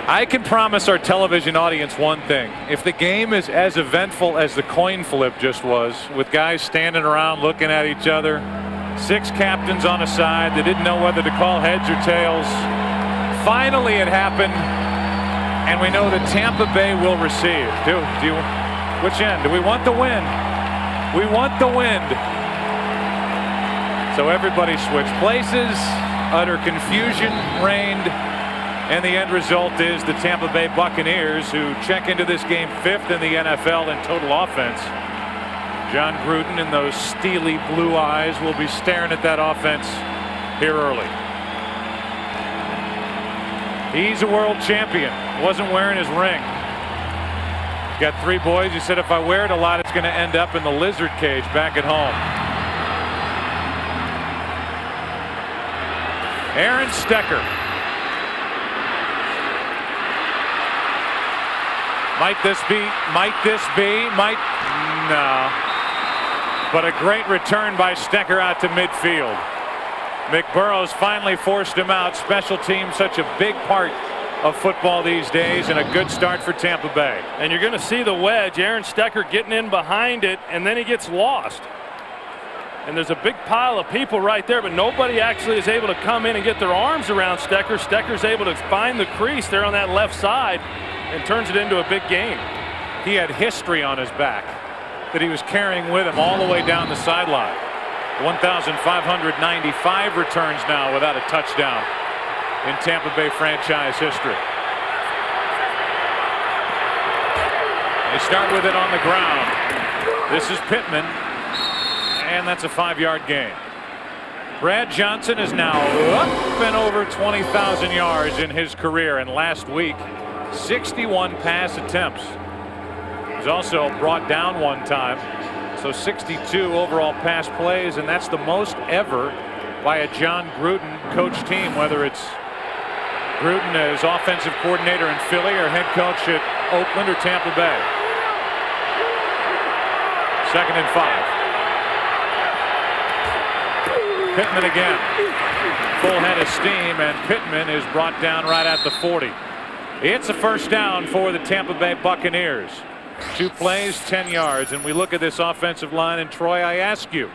I can promise our television audience one thing. If the game is as eventful as the coin flip just was, with guys standing around looking at each other, 6 captains on a side that didn't know whether to call heads or tails, finally it happened, and we know that Tampa Bay will receive. Which end? Do we want the wind? We want the wind. So everybody switched places. Utter confusion reigned. And the end result is the Tampa Bay Buccaneers, who check into this game 5th in the NFL in total offense. John Gruden and those steely blue eyes will be staring at that offense here early. He's a world champion. Wasn't wearing his ring. He's got 3 boys. He said, if I wear it a lot, it's going to end up in the lizard cage back at home. Aaron Stecker. Might this be, no. But a great return by Stecker out to midfield. McBurrows finally forced him out. Special teams, such a big part of football these days, and a good start for Tampa Bay. And you're going to see the wedge, Aaron Stecker getting in behind it, and then he gets lost. And there's a big pile of people right there, but nobody actually is able to come in and get their arms around Stecker. Stecker's able to find the crease there on that left side and turns it into a big gain. He had history on his back that he was carrying with him all the way down the sideline. 1,595 returns now without a touchdown in Tampa Bay franchise history. They start with it on the ground. This is Pittman, and that's a 5-yard gain. Brad Johnson is now up and over 20,000 yards in his career, and last week 61 pass attempts. He's also brought down one time, so 62 overall pass plays, and that's the most ever by a John Gruden coach team, whether it's Gruden as offensive coordinator in Philly or head coach at Oakland or Tampa Bay. 2nd and 5. Pittman again. Full head of steam, and Pittman is brought down right at the 40. It's a first down for the Tampa Bay Buccaneers. 2 plays, 10 yards, and we look at this offensive line, and Troy, I ask you,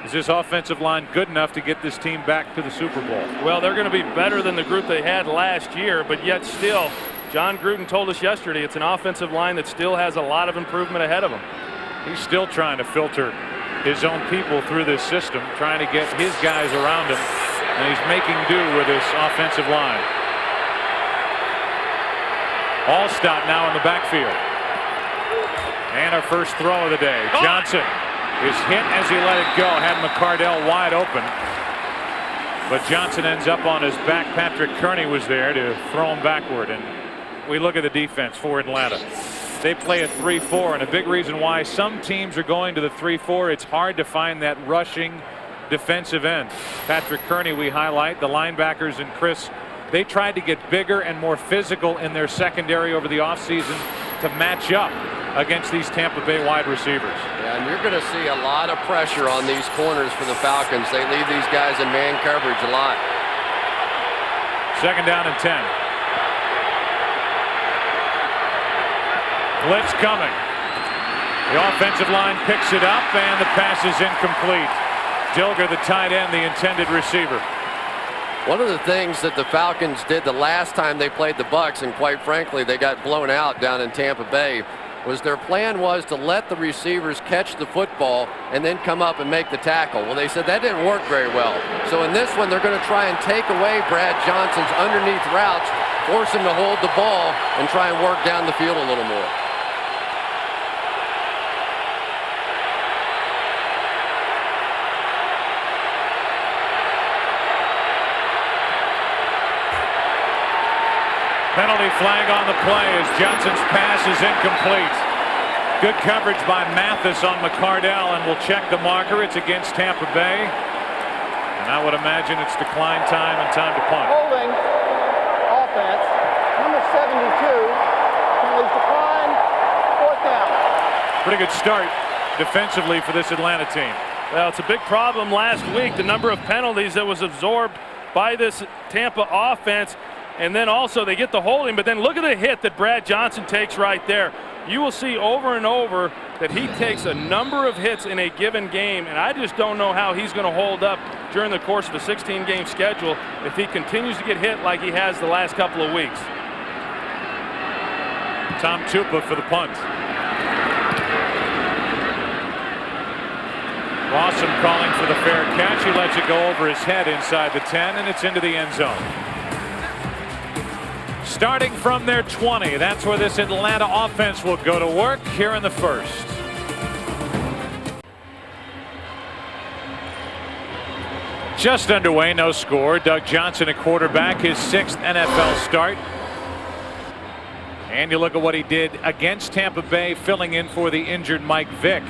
is this offensive line good enough to get this team back to the Super Bowl? Well, they're going to be better than the group they had last year, but yet still, John Gruden told us yesterday it's an offensive line that still has a lot of improvement ahead of them. He's still trying to filter his own people through this system, trying to get his guys around him, and he's making do with this offensive line. Alstott now in the backfield. And our first throw of the day. Johnson is hit as he let it go. Had McCardell wide open. But Johnson ends up on his back. Patrick Kearney was there to throw him backward. And we look at the defense for Atlanta. They play a 3-4, and a big reason why some teams are going to the 3-4, it's hard to find that rushing defensive end. Patrick Kearney we highlight. The linebackers and Chris, they tried to get bigger and more physical in their secondary over the offseason to match up against these Tampa Bay wide receivers. Yeah, and you're going to see a lot of pressure on these corners for the Falcons. They leave these guys in man coverage a lot. 2nd down and 10. Blitz coming. The offensive line picks it up, and the pass is incomplete. Dilger, the tight end, the intended receiver. One of the things that the Falcons did the last time they played the Bucs, and quite frankly they got blown out down in Tampa Bay, was their plan was to let the receivers catch the football and then come up and make the tackle. Well, they said that didn't work very well. So in this one, they're going to try and take away Brad Johnson's underneath routes, force him to hold the ball, and try and work down the field a little more. Penalty flag on the play as Johnson's pass is incomplete. Good coverage by Mathis on McCardell, and we'll check the marker. It's against Tampa Bay. And I would imagine it's decline time and time to punt. Holding offense, number 72. Penalties decline, 4th down. Pretty good start defensively for this Atlanta team. Well, it's a big problem last week, the number of penalties that was absorbed by this Tampa offense. And then also they get the holding, but then look at the hit that Brad Johnson takes right there. You will see over and over that he takes a number of hits in a given game, and I just don't know how he's going to hold up during the course of a 16-game schedule if he continues to get hit like he has the last couple of weeks. Tom Tupa for the punt. Lawson calling for the fair catch. He lets it go over his head inside the 10, and it's into the end zone. Starting from their 20, that's where this Atlanta offense will go to work here in the first. Just underway, no score. Doug Johnson at quarterback, his 6th NFL start. And you look at what he did against Tampa Bay, filling in for the injured Mike Vick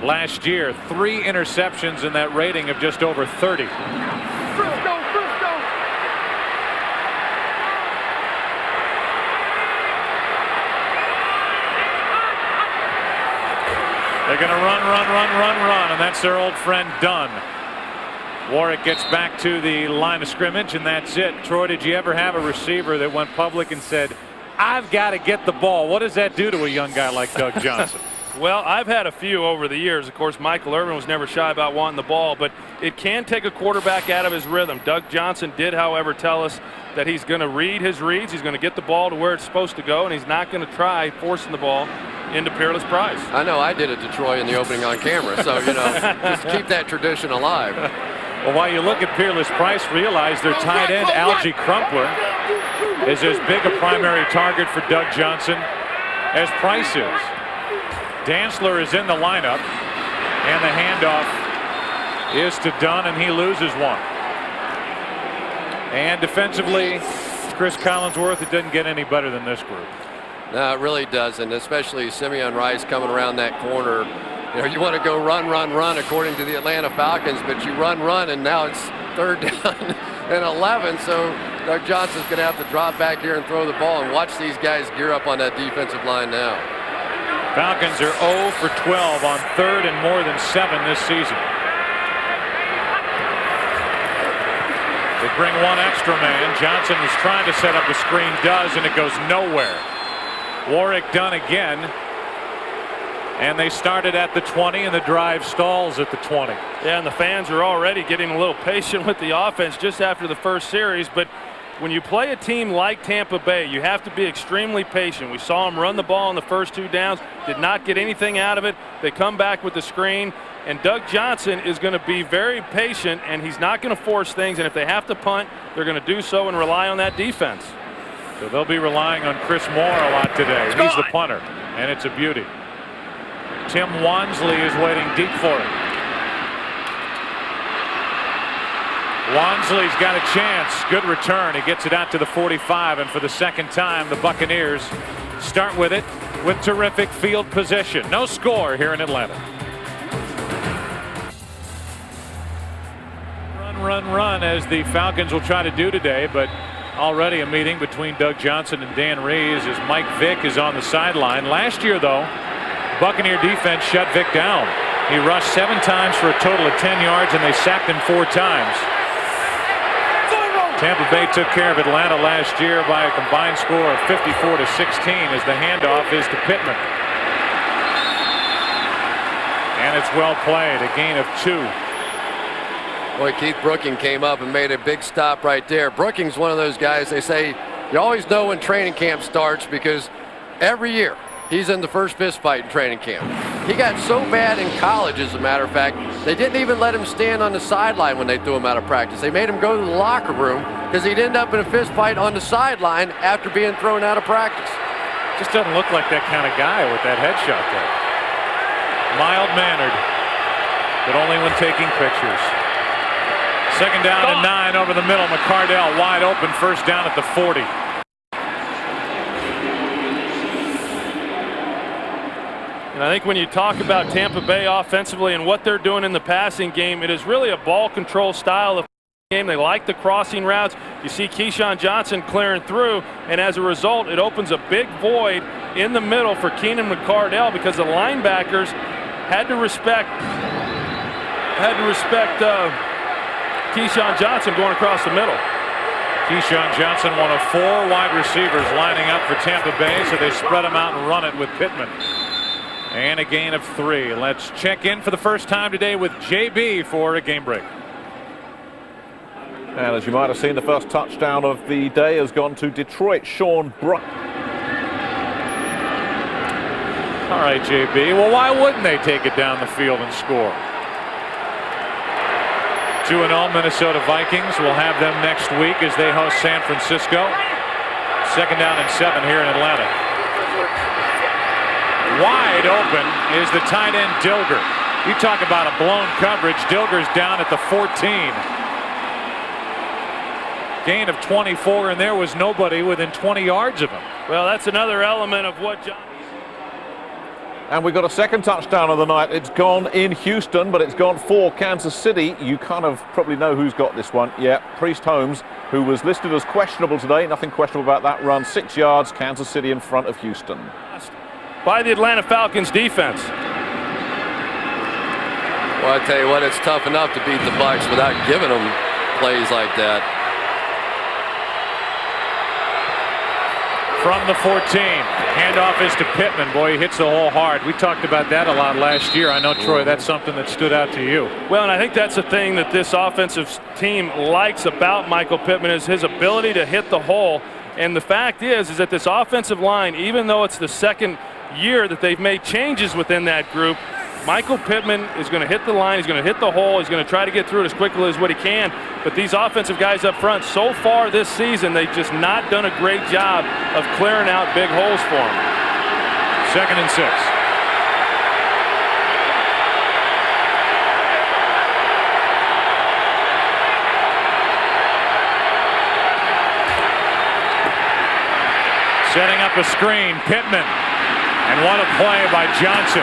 last year. 3 interceptions in that rating of just over 30. They're going to run, and that's their old friend Dunn. Warwick gets back to the line of scrimmage, and that's it. Troy, did you ever have a receiver that went public and said, I've got to get the ball? What does that do to a young guy like Doug Johnson? Well, I've had a few over the years. Of course, Michael Irvin was never shy about wanting the ball, but it can take a quarterback out of his rhythm. Doug Johnson did, however, tell us that he's going to read his reads. He's going to get the ball to where it's supposed to go, and he's not going to try forcing the ball into Peerless Price. I know I did it to Troy in the opening on camera, so, you know, just keep that tradition alive. Well, while you look at Peerless Price, realize their tight end, Algie Crumpler, is as big a primary target for Doug Johnson as Price is. Dantzler is in the lineup, and the handoff is to Dunn, and he loses one. And defensively, Chris Collinsworth, it doesn't get any better than this group. No, it really doesn't, especially Simeon Rice coming around that corner. You know, you want to go run, according to the Atlanta Falcons, but you run, and now it's 3rd down and 11, so Doug Johnson's going to have to drop back here and throw the ball, and watch these guys gear up on that defensive line now. Falcons are 0 for 12 on 3rd and more than 7 this season. They bring one extra man. Johnson is trying to set up a screen, does, and it goes nowhere. Warwick Dunn again. And they started at the 20, and the drive stalls at the 20. Yeah, and the fans are already getting a little patient with the offense just after the first series. But when you play a team like Tampa Bay, you have to be extremely patient. We saw them run the ball in the first 2 downs, did not get anything out of it. They come back with the screen, and Doug Johnson is going to be very patient, and he's not going to force things. And if they have to punt, they're going to do so and rely on that defense. So they'll be relying on Chris Moore a lot today. He's the punter, and it's a beauty. Tim Wansley is waiting deep for it. Wansley's got a chance. Good return. He gets it out to the 45, and for the second time, the Buccaneers start with it with terrific field position. No score here in Atlanta. Run as the Falcons will try to do today, but already a meeting between Doug Johnson and Dan Reeves as Mike Vick is on the sideline. Last year, though, Buccaneer defense shut Vick down. He rushed 7 times for a total of 10 yards, and they sacked him 4 times. Tampa Bay took care of Atlanta last year by a combined score of 54-16 as the handoff is to Pittman. And it's well played, a gain of 2. Boy, Keith Brooking came up and made a big stop right there. Brooking's one of those guys, they say, you always know when training camp starts because every year he's in the first fist fight in training camp. He got so bad in college, as a matter of fact, they didn't even let him stand on the sideline when they threw him out of practice. They made him go to the locker room because he'd end up in a fist fight on the sideline after being thrown out of practice. Just doesn't look like that kind of guy with that headshot there. Mild-mannered, but only when taking pictures. 2nd down and 9 over the middle. McCardell wide open, 1st down at the 40. And I think when you talk about Tampa Bay offensively and what they're doing in the passing game, it is really a ball control style of game. They like the crossing routes. You see Keyshawn Johnson clearing through, and as a result, it opens a big void in the middle for Keenan McCardell because the linebackers had to respect Keyshawn Johnson going across the middle. Keyshawn Johnson, one of 4 wide receivers lining up for Tampa Bay, so they spread him out and run it with Pittman. And a gain of 3. Let's check in for the first time today with JB for a game break. And as you might have seen, the first touchdown of the day has gone to Detroit. Sean Brown. All right, JB. Well, why wouldn't they take it down the field and score? 2-0 Minnesota Vikings. We'll have them next week as they host San Francisco. 2nd down and 7 here in Atlanta. Wide open is the tight end Dilger. You talk about a blown coverage. Dilger's down at the 14. Gain of 24, and there was nobody within 20 yards of him. Well, that's another element of what John. And we got a second touchdown of the night. It's gone in Houston, but it's gone for Kansas City. You kind of probably know who's got this one. Yeah, Priest Holmes, who was listed as questionable today. Nothing questionable about that run. 6 yards, Kansas City in front of Houston. By the Atlanta Falcons defense. Well, I tell you what, it's tough enough to beat the Bucs without giving them plays like that. From the 14, handoff is to Pittman. Boy, he hits the hole hard. We talked about that a lot last year. I know, Troy, that's something that stood out to you. Well, and I think that's the thing that this offensive team likes about Michael Pittman is his ability to hit the hole. And the fact is that this offensive line, even though it's the second year that they've made changes within that group, Michael Pittman is going to hit the line. He's going to hit the hole. He's going to try to get through it as quickly as what he can. But these offensive guys up front, so far this season, they've just not done a great job of clearing out big holes for him. 2nd and 6. Setting up a screen, Pittman. And what a play by Johnson.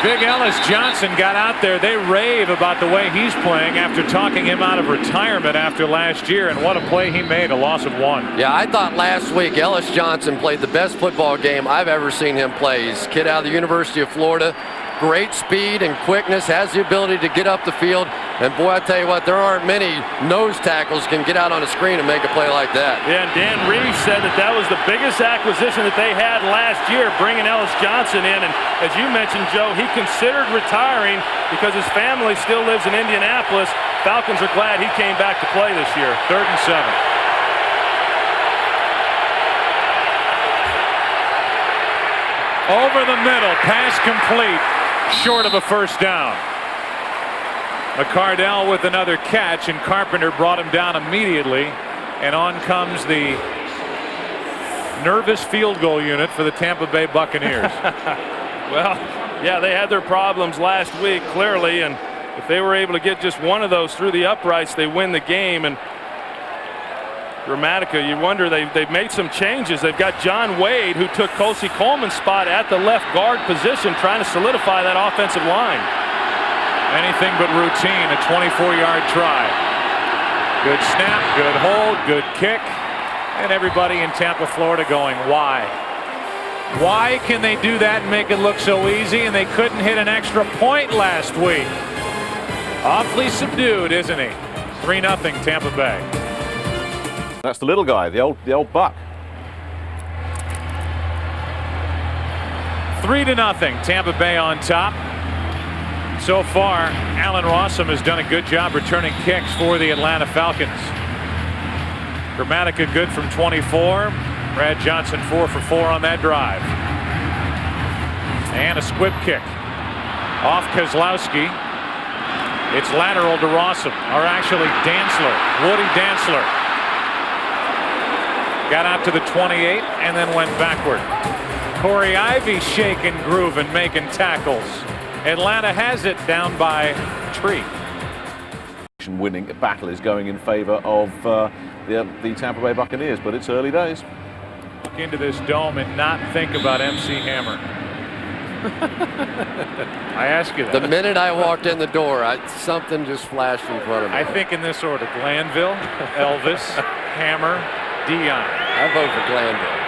Big Ellis Johnson got out there. They rave about the way he's playing after talking him out of retirement after last year. And what a play he made, a loss of 1. Yeah, I thought last week Ellis Johnson played the best football game I've ever seen him play. He's a kid out of the University of Florida. Great speed and quickness, has the ability to get up the field. And boy, I tell you what, there aren't many nose tackles can get out on a screen and make a play like that. Yeah, and Dan Reeves said that was the biggest acquisition that they had last year, bringing Ellis Johnson in. And as you mentioned, Joe, he considered retiring because his family still lives in Indianapolis. Falcons are glad he came back to play this year. 3rd and 7. Over the middle, pass complete. Short of a first down. McCardell with another catch, and Carpenter brought him down immediately. And on comes the nervous field goal unit for the Tampa Bay Buccaneers. Well, yeah, they had their problems last week, clearly. And if they were able to get just one of those through the uprights, they win the game. And Gramatica, you wonder, they've made some changes. They've got John Wade, who took Colsey Coleman's spot at the left guard position, trying to solidify that offensive line. Anything but routine, a 24-yard try. Good snap, good hold, good kick. And everybody in Tampa, Florida going, why? Why can they do that and make it look so easy, and they couldn't hit an extra point last week? Awfully subdued, isn't he? 3-0 Tampa Bay. That's the little guy, the old Buck. 3-0, Tampa Bay on top. So far, Allen Rossum has done a good job returning kicks for the Atlanta Falcons. Gramatica good from 24. Brad Johnson 4 for 4 on that drive. And a squib kick off Kozlowski. It's lateral to Rossum, or actually Dantzler, Woody Dantzler. Got out to the 28 and then went backward. Corey Ivy shaking, grooving, making tackles. Atlanta has it down by 3. Winning battle is going in favor of the Tampa Bay Buccaneers, but it's early days. Look into this dome and not think about MC Hammer. I ask you that. The minute I walked in the door, something just flashed in front of me. I think in this order: Glanville, Elvis, Hammer, Dion. I vote for Glanville.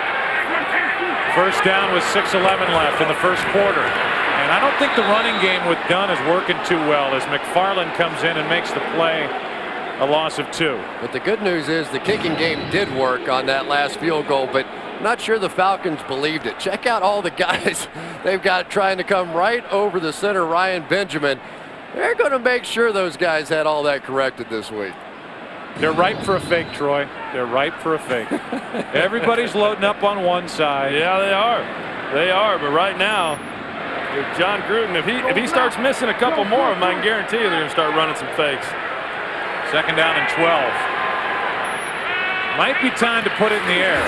First down with 6:11 left in the first quarter. And I don't think the running game with Dunn is working too well as McFarland comes in and makes the play a loss of 2. But the good news is the kicking game did work on that last field goal, but I'm not sure the Falcons believed it. Check out all the guys they've got trying to come right over the center, Ryan Benjamin. They're going to make sure those guys had all that corrected this week. They're ripe for a fake, Troy. They're ripe for a fake. Everybody's loading up on one side. Yeah, they are. They are. But right now, if John Gruden, if he starts missing a couple more of them, I can guarantee you they're going to start running some fakes. 2nd down and 12. Might be time to put it in the air.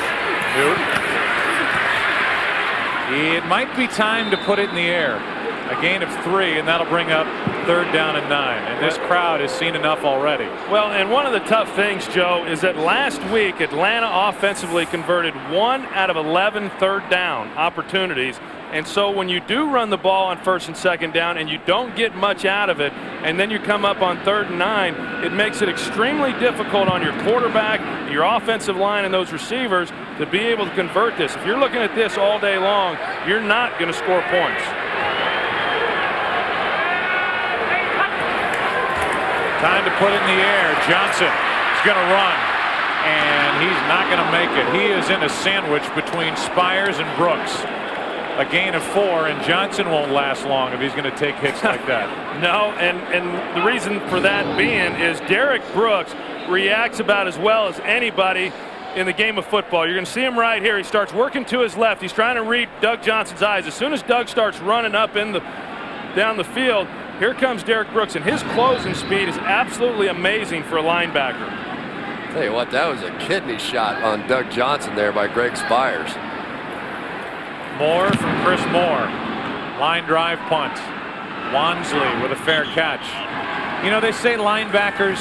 It might be time to put it in the air. A gain of 3, and that'll bring up 3rd down and 9. And this crowd has seen enough already. Well, and one of the tough things, Joe, is that last week Atlanta offensively converted 1 out of 11 third down opportunities. And so when you do run the ball on 1st and 2nd down and you don't get much out of it, and then you come up on 3rd and 9, it makes it extremely difficult on your quarterback, your offensive line, and those receivers to be able to convert this. If you're looking at this all day long, you're not going to score points. Time to put it in the air. Johnson is going to run, and he's not going to make it. He is in a sandwich between Spires and Brooks. A gain of 4, and Johnson won't last long if he's going to take hits like that. No, and the reason for that being is Derek Brooks reacts about as well as anybody in the game of football. You're going to see him right here. He starts working to his left. He's trying to read Doug Johnson's eyes. As soon as Doug starts running up down the field, here comes Derek Brooks, and his closing speed is absolutely amazing for a linebacker. Tell you what, that was a kidney shot on Doug Johnson there by Greg Spires. Moore from Chris Moore. Line drive punt. Wansley with a fair catch. You know, they say linebackers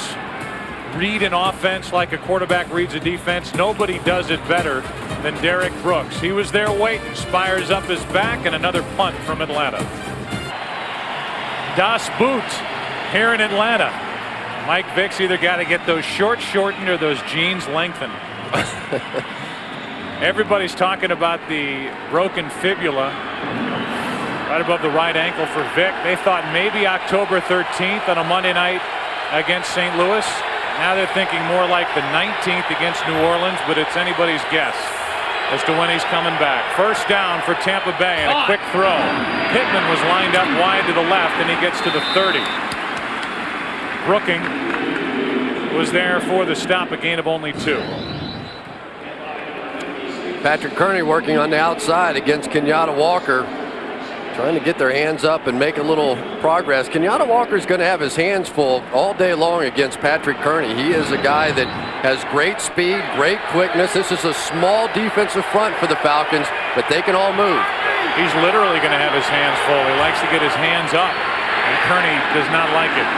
read an offense like a quarterback reads a defense. Nobody does it better than Derek Brooks. He was there waiting. Spires up his back, and another punt from Atlanta. Das Boot here in Atlanta. Mike Vick's either got to get those shorts shortened or those jeans lengthened. Everybody's talking about the broken fibula right above the right ankle for Vick. They thought maybe October 13th on a Monday night against St. Louis. Now they're thinking more like the 19th against New Orleans, but it's anybody's guess as to when he's coming back. 1st down for Tampa Bay, and a quick throw. Pittman was lined up wide to the left, and he gets to the 30. Brooking was there for the stop, a gain of only 2. Patrick Kearney working on the outside against Kenyatta Walker, trying to get their hands up and make a little progress. Kenyatta Walker's going to have his hands full all day long against Patrick Kearney. He is a guy that has great speed, great quickness. This is a small defensive front for the Falcons, but they can all move. He's literally going to have his hands full. He likes to get his hands up, and Kearney does not like it.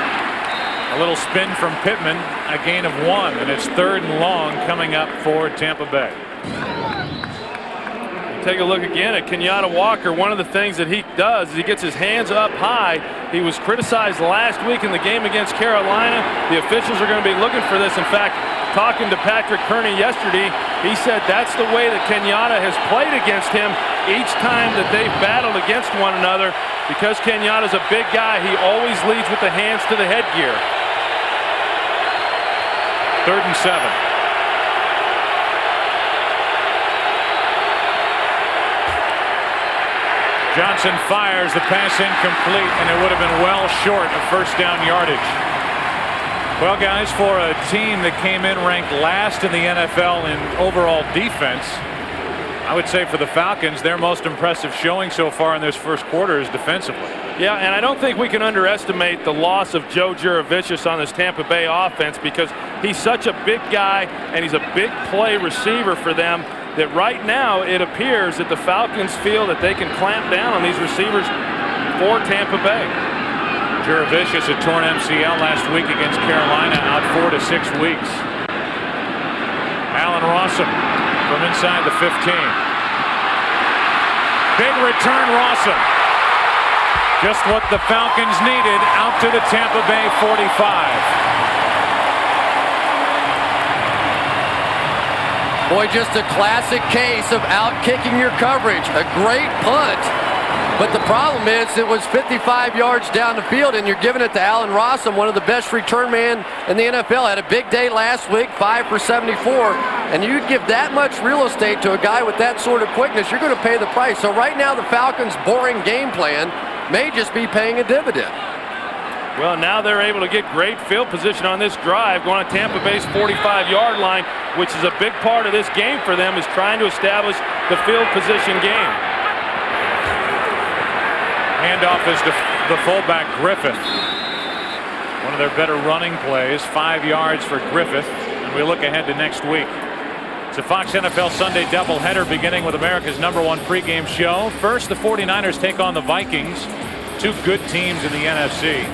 A little spin from Pittman, a gain of 1, and it's 3rd and long coming up for Tampa Bay. Take a look again at Kenyatta Walker. One of the things that he does is he gets his hands up high. He was criticized last week in the game against Carolina. The officials are going to be looking for this. In fact, talking to Patrick Kearney yesterday, he said that's the way that Kenyatta has played against him each time that they've battled against one another. Because Kenyatta's a big guy, he always leads with the hands to the headgear. 3rd and 7. Johnson fires, the pass incomplete, and it would have been well short of 1st down yardage. Well, guys, for a team that came in ranked last in the NFL in overall defense, I would say for the Falcons, their most impressive showing so far in this first quarter is defensively. Yeah, and I don't think we can underestimate the loss of Joe Jurevicius on this Tampa Bay offense, because he's such a big guy and he's a big play receiver for them, that right now it appears that the Falcons feel that they can clamp down on these receivers for Tampa Bay. Jurevicius a torn MCL last week against Carolina, out 4 to 6 weeks. Allen Rossum from inside the 15. Big return, Rossum. Just what the Falcons needed, out to the Tampa Bay 45. Boy, just a classic case of out-kicking your coverage. A great punt. But the problem is it was 55 yards down the field, and you're giving it to Allen Rossum, one of the best return men in the NFL. Had a big day last week, 5 for 74. And you give that much real estate to a guy with that sort of quickness, you're going to pay the price. So right now the Falcons' boring game plan may just be paying a dividend. Well, now they're able to get great field position on this drive, going to Tampa Bay's 45-yard line, which is a big part of this game for them, is trying to establish the field position game. Handoff is to the fullback Griffith. One of their better running plays, 5 yards for Griffith. And we look ahead to next week. It's a Fox NFL Sunday doubleheader beginning with America's #1 pregame show. First, the 49ers take on the Vikings, two good teams in the NFC.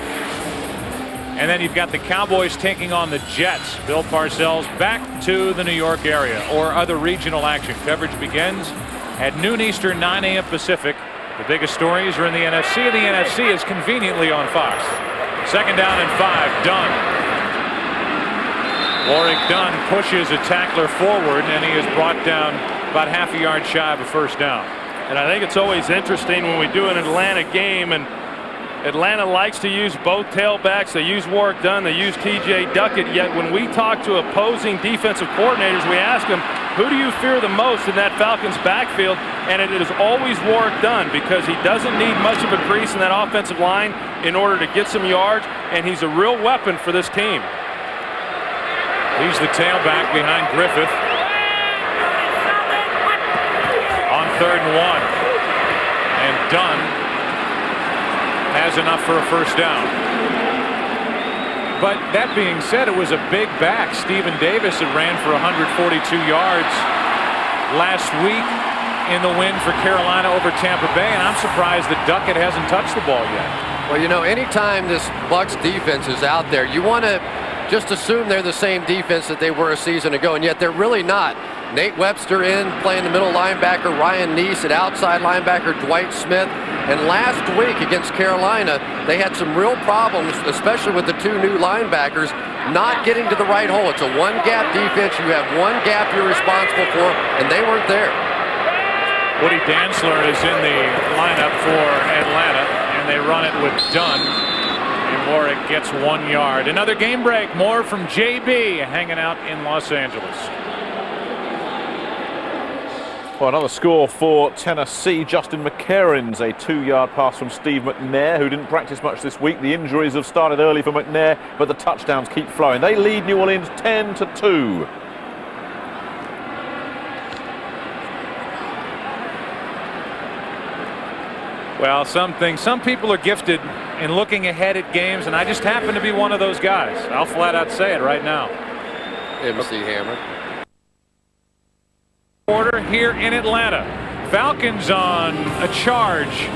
And then you've got the Cowboys taking on the Jets. Bill Parcells back to the New York area, or other regional action. Coverage begins at noon Eastern, 9 a.m. Pacific. The biggest stories are in the NFC, and the NFC is conveniently on Fox. Second down and 5, Dunn. Warwick Dunn pushes a tackler forward, and he is brought down about half a yard shy of a first down. And I think it's always interesting when we do an Atlanta game, and Atlanta likes to use both tailbacks. They use Warwick Dunn, they use T.J. Duckett, yet when we talk to opposing defensive coordinators, we ask them, who do you fear the most in that Falcons backfield? And it is always Warwick Dunn, because he doesn't need much of a crease in that offensive line in order to get some yards, and he's a real weapon for this team. He's the tailback behind Griffith. On 3rd and 1. And Dunn has enough for a first down. But that being said, it was a big back, Stephen Davis, that ran for 142 yards last week in the win for Carolina over Tampa Bay, and I'm surprised that Duckett hasn't touched the ball yet. Well, you know, anytime this Bucs defense is out there, you want to just assume they're the same defense that they were a season ago, and yet they're really not. Nate Webster in, playing the middle linebacker, Ryan Neese at outside linebacker, Dwight Smith. And last week against Carolina, they had some real problems, especially with the two new linebackers, not getting to the right hole. It's a one-gap defense. You have one gap you're responsible for, and they weren't there. Woody Dantzler is in the lineup for Atlanta, and they run it with Dunn. And Warwick gets 1 yard. Another game break. More from JB hanging out in Los Angeles. Well, another score for Tennessee. Justin McCarron's a 2-yard pass from Steve McNair, who didn't practice much this week. The injuries have started early for McNair, but the touchdowns keep flowing. They lead New Orleans 10-2. Well, some people are gifted in looking ahead at games, and I just happen to be one of those guys. I'll flat out say it right now. MC Hammer. Quarter here in Atlanta. Falcons on a charge,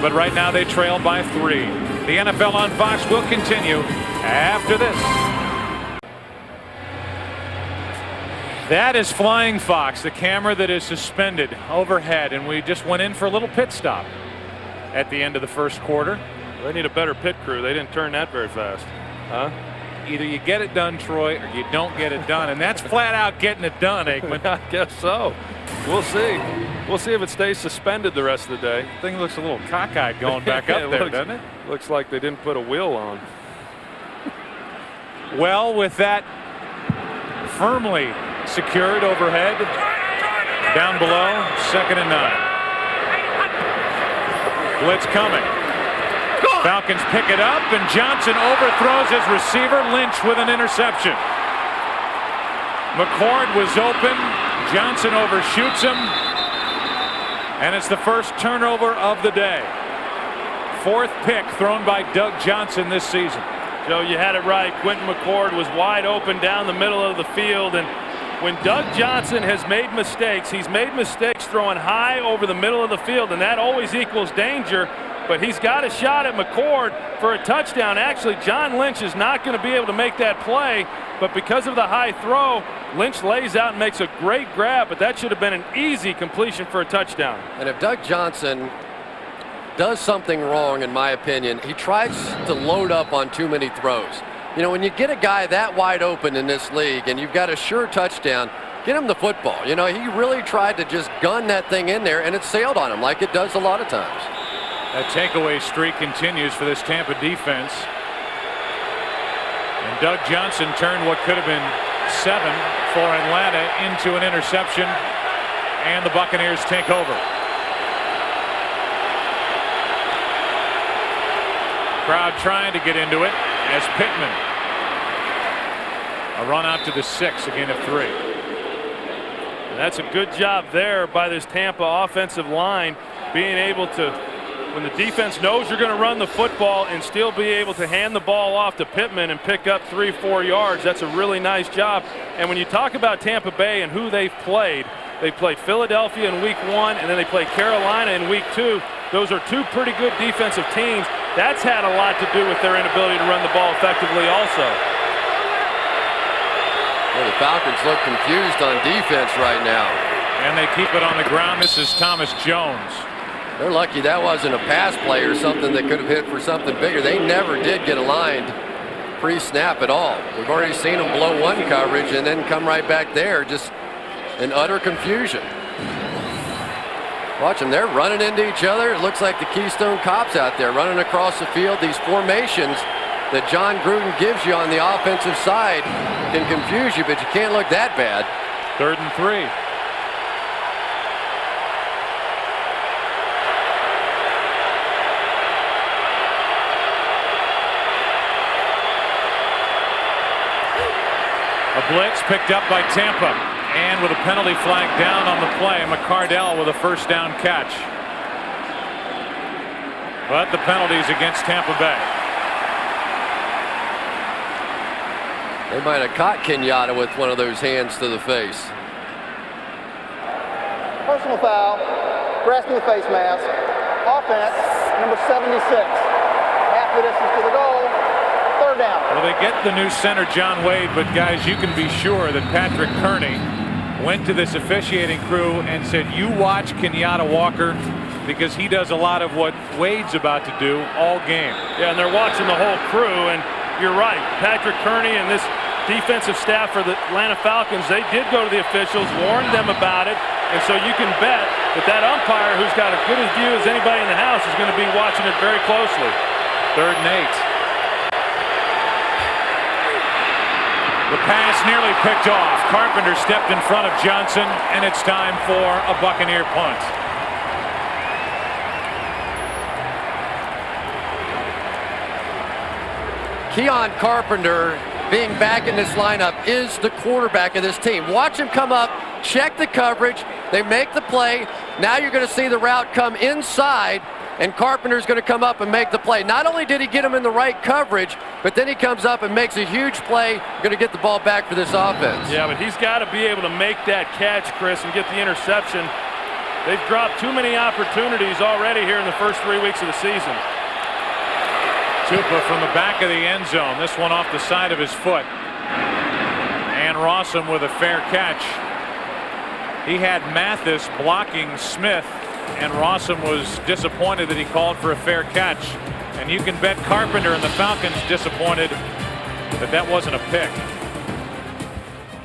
but right now they trail by 3. The NFL on Fox will continue after this. That is Flying Fox, the camera that is suspended overhead, and we just went in for a little pit stop at the end of the first quarter. They need a better pit crew. They didn't turn that very fast. Huh? Either you get it done, Troy, or you don't get it done. And that's flat out getting it done, Aikman. I guess so. We'll see. We'll see if it stays suspended the rest of the day. Thing looks a little cockeyed going back up there, doesn't it? Looks like they didn't put a wheel on. Well, with that firmly secured overhead, down below, 2nd and 9. Blitz coming. Falcons pick it up, and Johnson overthrows his receiver. Lynch with an interception. McCord was open. Johnson overshoots him. And it's the first turnover of the day. 4th pick thrown by Doug Johnson this season. Joe, you had it right. Quentin McCord was wide open down the middle of the field. And when Doug Johnson has made mistakes, he's made mistakes throwing high over the middle of the field, and that always equals danger. But he's got a shot at McCord for a touchdown. Actually, John Lynch is not going to be able to make that play, but because of the high throw, Lynch lays out and makes a great grab, but that should have been an easy completion for a touchdown. And if Doug Johnson does something wrong, in my opinion, he tries to load up on too many throws. You know, when you get a guy that wide open in this league and you've got a sure touchdown, get him the football. You know, he really tried to just gun that thing in there, and it sailed on him like it does a lot of times. That takeaway streak continues for this Tampa defense. And Doug Johnson turned what could have been 7 for Atlanta into an interception, and the Buccaneers take over. Crowd trying to get into it as Pittman. A run out to the 6, a gain of 3. And that's a good job there by this Tampa offensive line, being able to, when the defense knows you're going to run the football, and still be able to hand the ball off to Pittman and pick up 3-4 yards. That's a really nice job. And when you talk about Tampa Bay and who they've played, they played Philadelphia in week 1, and then they played Carolina in week 2. Those are 2 pretty good defensive teams. That's had a lot to do with their inability to run the ball effectively also. Well, the Falcons look confused on defense right now. And they keep it on the ground. This is Thomas Jones. They're lucky that wasn't a pass play or something that could have hit for something bigger. They never did get aligned pre-snap at all. We've already seen them blow one coverage and then come right back there, just in utter confusion. Watch them, they're running into each other. It looks like the Keystone Cops out there running across the field. These formations that John Gruden gives you on the offensive side can confuse you, but you can't look that bad. 3rd and 3. A blitz picked up by Tampa, and with a penalty flag down on the play, McCardell with a first down catch. But the penalties against Tampa Bay. They might have caught Kenyatta with one of those hands to the face. Personal foul, grasping the face mask. Offense, number 76. Half the distance to the goal. 3rd down. Well, they get the new center, John Wade, but guys, you can be sure that Patrick Kearney went to this officiating crew and said, you watch Kenyatta Walker, because he does a lot of what Wade's about to do all game. Yeah, and they're watching the whole crew, and you're right. Patrick Kearney and this defensive staff for the Atlanta Falcons, they did go to the officials, warned them about it, and so you can bet that that umpire, who's got as good a view as anybody in the house, is going to be watching it very closely. 3rd and 8. The pass nearly picked off. Carpenter stepped in front of Johnson, and it's time for a Buccaneer punt. Keon Carpenter, being back in this lineup, is the quarterback of this team. Watch him come up, check the coverage, they make the play. Now you're going to see the route come inside, and Carpenter's going to come up and make the play. Not only did he get him in the right coverage, but then he comes up and makes a huge play, going to get the ball back for this offense. Yeah, but he's got to be able to make that catch, Chris, and get the interception. They've dropped too many opportunities already here in the first 3 weeks of the season. Tupa from the back of the end zone. This one off the side of his foot. And Rossum with a fair catch. He had Mathis blocking Smith, and Rossum was disappointed that he called for a fair catch. And you can bet Carpenter and the Falcons disappointed that that wasn't a pick.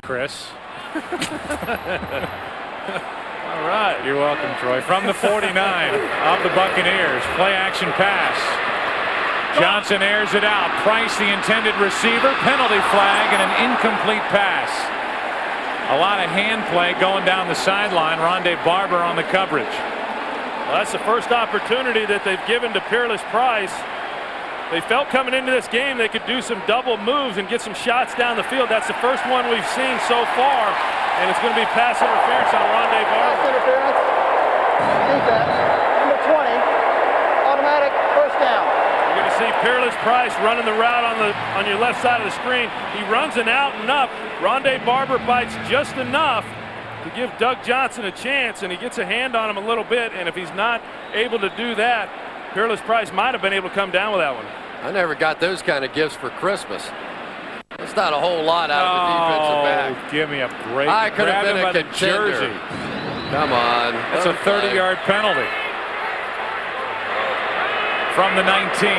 Chris. All right. You're welcome, Troy. From the 49 of the Buccaneers. Play action pass. Johnson airs it out. Price, the intended receiver. Penalty flag and an incomplete pass. A lot of hand play going down the sideline. Rondé Barber on the coverage. Well, that's the first opportunity that they've given to Peerless Price. They felt coming into this game they could do some double moves and get some shots down the field. That's the first one we've seen so far, and it's going to be pass interference on Rondé Barber. Pass interference. Defense. Number 20. Automatic first down. You're going to see Peerless Price running the route on your left side of the screen. He runs an out and up. Rondé Barber bites just enough to give Doug Johnson a chance, and he gets a hand on him a little bit, and if he's not able to do that, Peerless Price might have been able to come down with that one. I never got those kind of gifts for Christmas. It's not a whole lot out of the defensive back. Give me a break. I could have been a contender. Jersey. Come on. That's a 30-yard penalty. From the 19.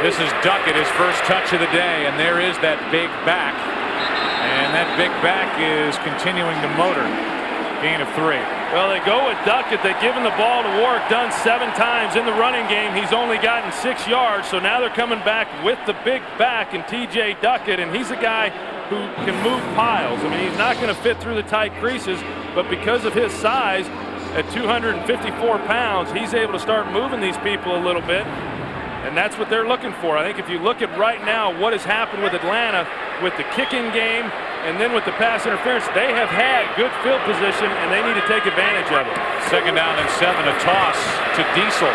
This is Duckett, his first touch of the day, and there is that big back. And that big back is continuing to motor. Gain of 3. Well, they go with Duckett. They've given the ball to Warwick Dunn 7 times in the running game. He's only gotten 6 yards, so now they're coming back with the big back and T.J. Duckett, and he's a guy who can move piles. I mean, he's not going to fit through the tight creases, but because of his size, at 254 pounds, he's able to start moving these people a little bit, and that's what they're looking for. I think if you look at right now what has happened with Atlanta with the kicking game and then with the pass interference, they have had good field position, and they need to take advantage of it. 2nd down and 7, a toss to Diesel.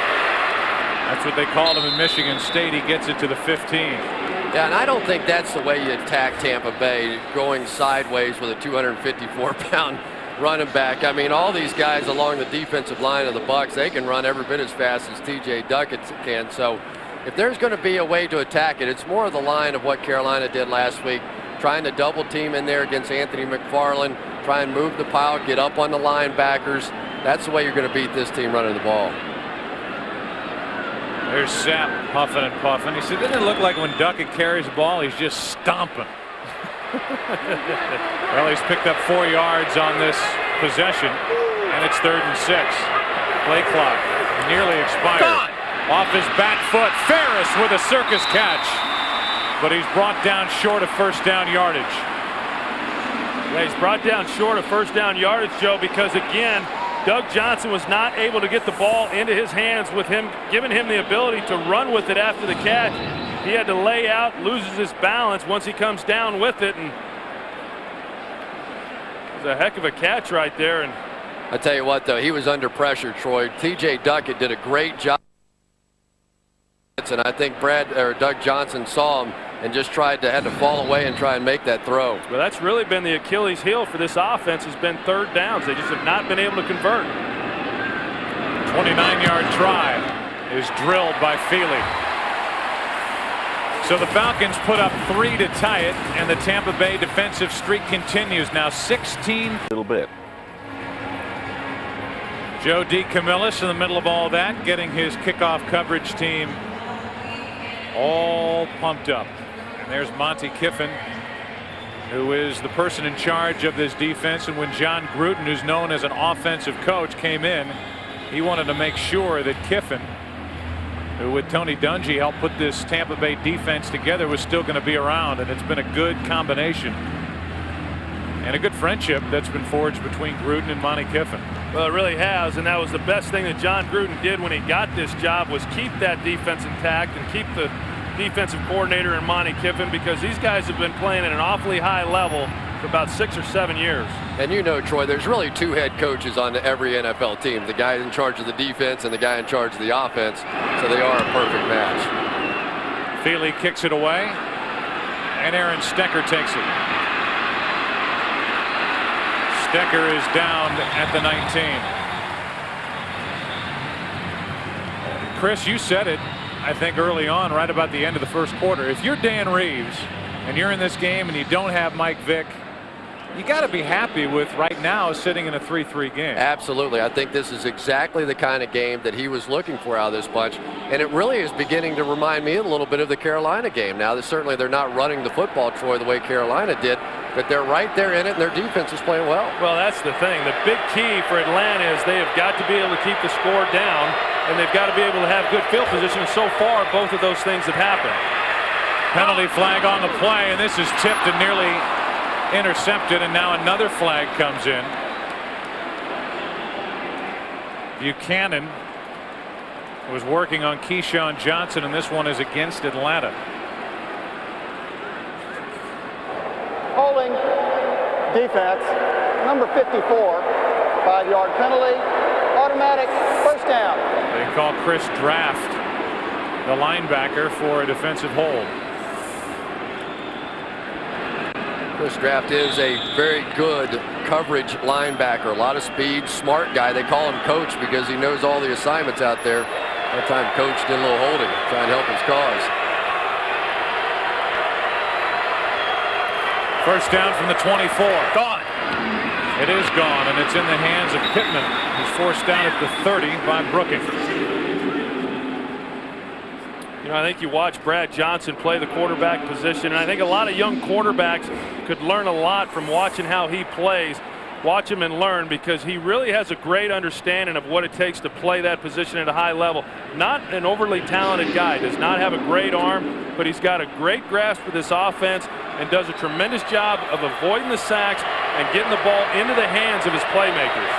That's what they called him in Michigan State. He gets it to the 15. Yeah, and I don't think that's the way you attack Tampa Bay, going sideways with a 254-pound running back. I mean, all these guys along the defensive line of the Bucs, they can run every bit as fast as T.J. Duckett can. So if there's going to be a way to attack it, it's more of the line of what Carolina did last week, trying to double team in there against Anthony McFarland, try and move the pile, get up on the linebackers. That's the way you're going to beat this team running the ball. There's Sapp puffing and puffing. He said, doesn't it look like when Duckett carries the ball, he's just stomping? Well, he's picked up 4 yards on this possession, and it's 3rd and 6. Play clock nearly expired. God. Off his back foot, Ferris with a circus catch, but he's brought down short of 1st down yardage. Yeah, he's brought down short of 1st down yardage, Joe, because again, Doug Johnson was not able to get the ball into his hands with him, giving him the ability to run with it after the catch. He had to lay out, loses his balance once he comes down with it, and it's a heck of a catch right there. And I tell you what, though, he was under pressure, Troy. T.J. Duckett did a great job, and I think Doug Johnson saw him and just had to fall away and try and make that throw. Well, that's really been the Achilles heel for this offense, has been 3rd downs. They just have not been able to convert. 29-yard try is drilled by Feely. So the Falcons put up 3 to tie it, and the Tampa Bay defensive streak continues. Now 16. A little bit. Joe DeCamillis in the middle of all that, getting his kickoff coverage team all pumped up. And there's Monty Kiffin, who is the person in charge of this defense. And when John Gruden, who's known as an offensive coach, came in, he wanted to make sure that Kiffin, who with Tony Dungy helped put this Tampa Bay defense together, was still going to be around. And it's been a good combination and a good friendship that's been forged between Gruden and Monty Kiffin. Well, it really has, and that was the best thing that John Gruden did when he got this job, was keep that defense intact and keep the defensive coordinator and Monty Kiffin, because these guys have been playing at an awfully high level for about 6 or 7 years. And you know, Troy, there's really 2 head coaches on every NFL team, the guy in charge of the defense and the guy in charge of the offense, so they are a perfect match. Feely kicks it away, and Aaron Stecker takes it. Stecker is down at the 19. Chris, you said it, I think, early on, right about the end of the 1st quarter. If you're Dan Reeves and you're in this game and you don't have Mike Vick, you got to be happy with right now sitting in a 3-3 game. Absolutely. I think this is exactly the kind of game that he was looking for out of this bunch. And it really is beginning to remind me a little bit of the Carolina game. Now, certainly they're not running the football, Troy, the way Carolina did, but they're right there in it, and their defense is playing well. Well, that's the thing. The big key for Atlanta is they have got to be able to keep the score down, and they've got to be able to have good field position. And so far, both of those things have happened. Penalty flag on the play, and this is tipped and nearly intercepted, and now another flag comes in. Buchanan was working on Keyshawn Johnson, and this one is against Atlanta. Holding defense, number 54, 5-yard penalty, automatic 1st down. They call Chris Draft, the linebacker, for a defensive hold. Chris Draft is a very good coverage linebacker, a lot of speed, smart guy. They call him Coach because he knows all the assignments out there. That time Coach did a little holding, trying to help his cause. 1st down from the 24. Gone. It is gone, and it's in the hands of Pittman. He's forced down at the 30 by Brookings. You know, I think you watch Brad Johnson play the quarterback position, and I think a lot of young quarterbacks could learn a lot from watching how he plays. watch him and learn, because he really has a great understanding of what it takes to play that position at a high level. Not an overly talented guy, does not have a great arm, but he's got a great grasp of this offense and does a tremendous job of avoiding the sacks and getting the ball into the hands of his playmakers.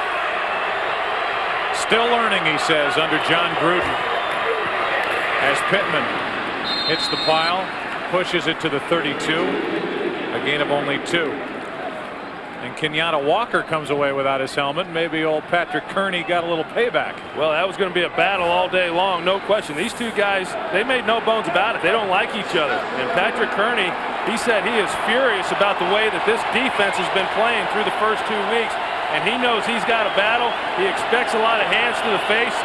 Still learning, he says, under John Gruden. As Pittman hits the pile, pushes it to the 32, a gain of only 2. And Kenyatta Walker comes away without his helmet. Maybe old Patrick Kearney got a little payback. Well, that was going to be a battle all day long, no question. These two guys, they made no bones about it. They don't like each other. And Patrick Kearney, he said he is furious about the way that this defense has been playing through the first 2 weeks. And he knows he's got a battle. He expects a lot of hands to the face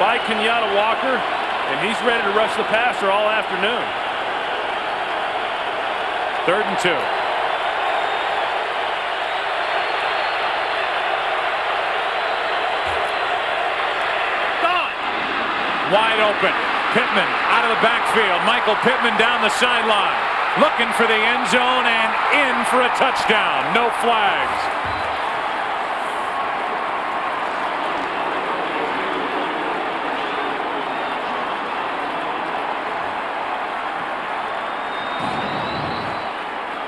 by Kenyatta Walker. And he's ready to rush the passer all afternoon. 3rd and 2. Wide open. Pittman out of the backfield. Michael Pittman down the sideline. Looking for the end zone and in for a touchdown. No flags.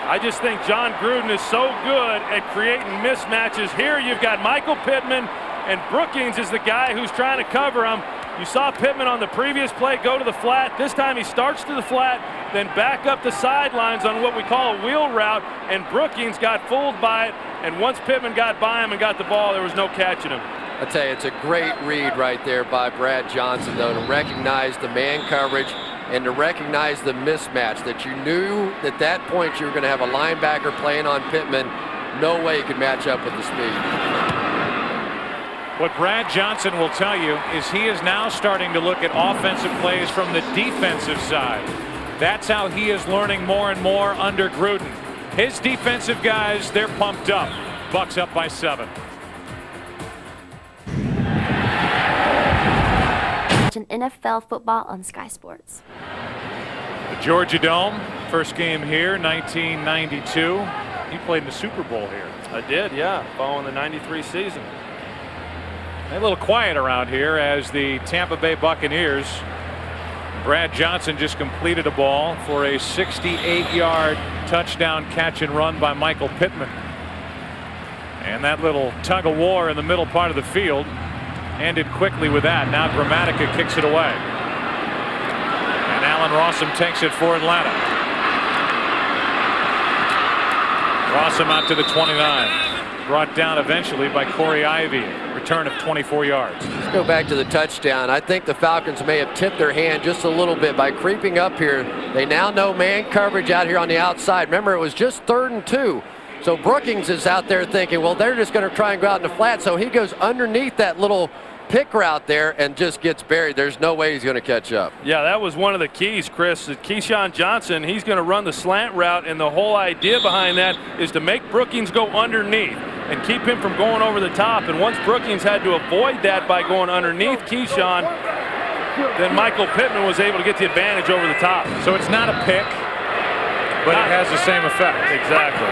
I just think John Gruden is so good at creating mismatches. Here you've got Michael Pittman, and Brookings is the guy who's trying to cover him. You saw Pittman on the previous play go to the flat. This time he starts to the flat, then back up the sidelines on what we call a wheel route, and Brookings got fooled by it. And once Pittman got by him and got the ball, there was no catching him. I tell you, it's a great read right there by Brad Johnson, though, to recognize the man coverage and to recognize the mismatch, that you knew at that point you were going to have a linebacker playing on Pittman. No way you could match up with the speed. What Brad Johnson will tell you is he is now starting to look at offensive plays from the defensive side. That's how he is learning more and more under Gruden. His defensive guys, they're pumped up. Bucks up by 7. Watching NFL football on Sky Sports. The Georgia Dome, first game here, 1992. He played in the Super Bowl here. I did, yeah, following the '93 season. A little quiet around here as the Tampa Bay Buccaneers. Brad Johnson just completed a ball for a 68-yard touchdown catch and run by Michael Pittman. And that little tug of war in the middle part of the field ended quickly with that. Now Gramatica kicks it away. And Allen Rossum takes it for Atlanta. Rossum out to the 29. Brought down eventually by Corey Ivy. Return of 24 yards. Let's go back to the touchdown. I think the Falcons may have tipped their hand just a little bit by creeping up here. They now know man coverage out here on the outside. Remember, it was just 3rd and 2. So Brookings is out there thinking, well, they're just going to try and go out in the flat. So he goes underneath that little pick route there and just gets buried. There's no way he's going to catch up. Yeah, that was one of the keys, Chris. Keyshawn Johnson, he's going to run the slant route, and the whole idea behind that is to make Brookings go underneath and keep him from going over the top. And once Brookings had to avoid that by going underneath Keyshawn, then Michael Pittman was able to get the advantage over the top. So it's not a pick, but it has the same effect. Exactly.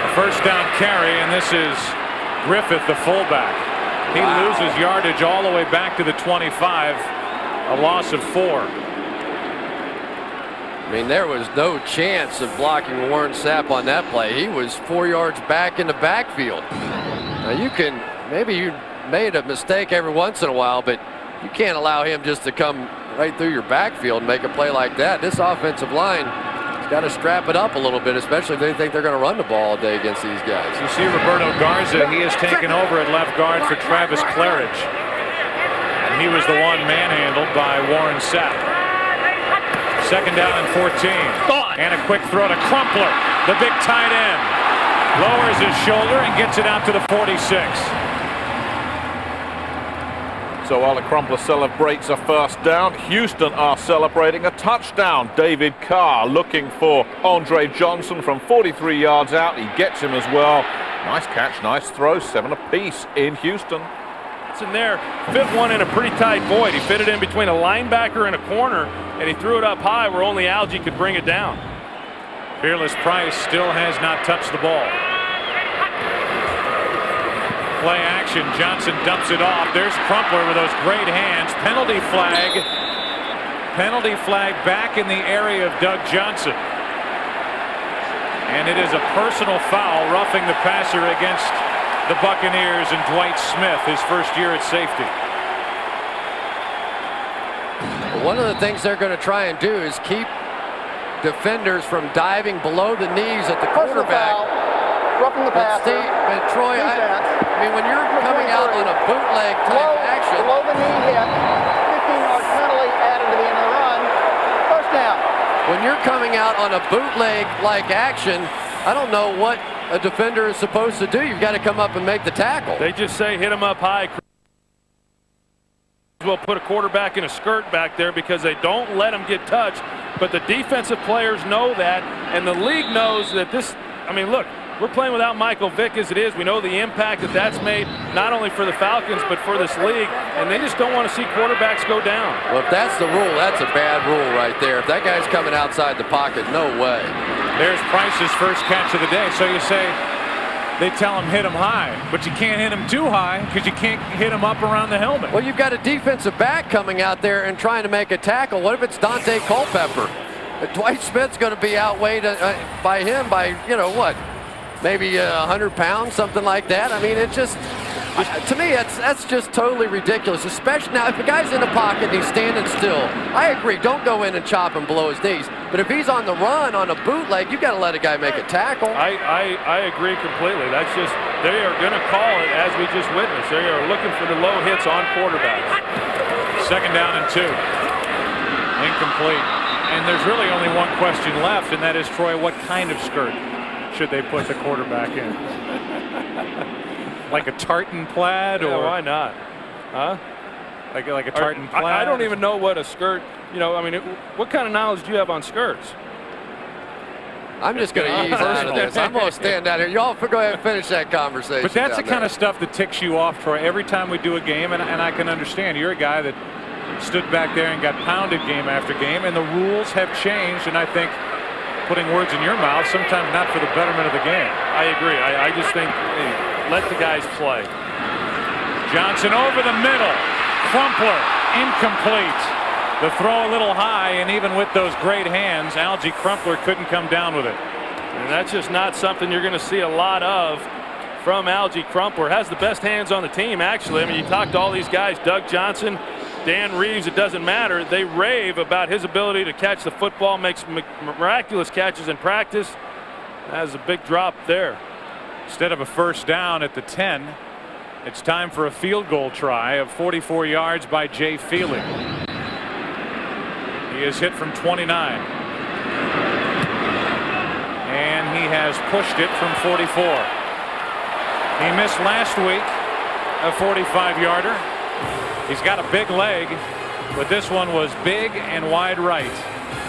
A first down carry, and this is Griffith, the fullback. He loses yardage all the way back to the 25, a loss of 4. I mean, there was no chance of blocking Warren Sapp on that play. He was 4 yards back in the backfield. Now maybe you made a mistake every once in a while, but you can't allow him just to come right through your backfield and make a play like that. This offensive line has got to strap it up a little bit, especially if they think they're going to run the ball all day against these guys. You see Roberto Garza, he has taken over at left guard for Travis Claridge. And he was the one manhandled by Warren Sapp. 2nd down and 14. And a quick throw to Crumpler, the big tight end. Lowers his shoulder and gets it out to the 46. So while the Crumpler celebrates a first down, Houston are celebrating a touchdown. David Carr looking for Andre Johnson from 43 yards out. He gets him as well. Nice catch, nice throw, 7 apiece in Houston. It's in there, fit one in a pretty tight void. He fit it in between a linebacker and a corner, and he threw it up high where only Algie could bring it down. Fearless Price still has not touched the ball. Play action. Johnson dumps it off. There's Crumpler with those great hands. Penalty flag. Penalty flag back in the area of Doug Johnson. And it is a personal foul, roughing the passer against the Buccaneers and Dwight Smith, his first year at safety. One of the things they're going to try and do is keep defenders from diving below the knees at the quarterback. Roughing the passer. But Troy, I mean, when you're coming out on a bootleg type action. Below the knee hit, 15-yard penalty added to the end of the run. First down. When you're coming out on a bootleg-like action, I don't know what a defender is supposed to do. You've got to come up and make the tackle. They just say hit him up high. Will put a quarterback in a skirt back there because they don't let him get touched. But the defensive players know that, and the league knows that this. I mean, look, we're playing without Michael Vick as it is. We know the impact that that's made not only for the Falcons but for this league, and they just don't want to see quarterbacks go down. Well, if that's the rule, that's a bad rule right there. If that guy's coming outside the pocket, no way. There's Price's first catch of the day. So you say they tell him hit him high, but you can't hit him too high because you can't hit him up around the helmet. Well, you've got a defensive back coming out there and trying to make a tackle. What if it's Dante Culpepper? Dwight Smith's going to be outweighed by him by, you know what, maybe 100 pounds, something like that. I mean, it just to me, that's just totally ridiculous, especially now if the guy's in the pocket and he's standing still. I agree, don't go in and chop him below his knees. But if he's on the run on a bootleg, you've got to let a guy make a tackle. I agree completely. That's just, they are going to call it as we just witnessed. They are looking for the low hits on quarterbacks. Second down and 2. Incomplete. And there's really only one question left, and that is, Troy, what kind of skirt should they put the quarterback in? Like a tartan plaid, or why not? Huh? Like a tartan plaid? I don't even know what a skirt. You know, I mean, what kind of knowledge do you have on skirts? I'm just going to ease out of this. I'm going to stand down here. Y'all go ahead and finish that conversation. But that's the kind of stuff that ticks you off, Troy, every time we do a game, and I can understand. You're a guy that stood back there and got pounded game after game, and the rules have changed, and I think putting words in your mouth, sometimes not for the betterment of the game. I agree. I just think, hey, let the guys play. Johnson over the middle. Crumpler, incomplete. The throw a little high, and even with those great hands, Algie Crumpler couldn't come down with it. And that's just not something you're going to see a lot of from Algie Crumpler. Has the best hands on the team, actually. I mean, you talk to all these guys, Doug Johnson, Dan Reeves, it doesn't matter. They rave about his ability to catch the football, makes miraculous catches in practice. That was a big drop there. Instead of a first down at the 10, it's time for a field goal try of 44 yards by Jay Feely. He is hit from 29. And he has pushed it from 44. He missed last week a 45-yarder. He's got a big leg, but this one was big and wide right.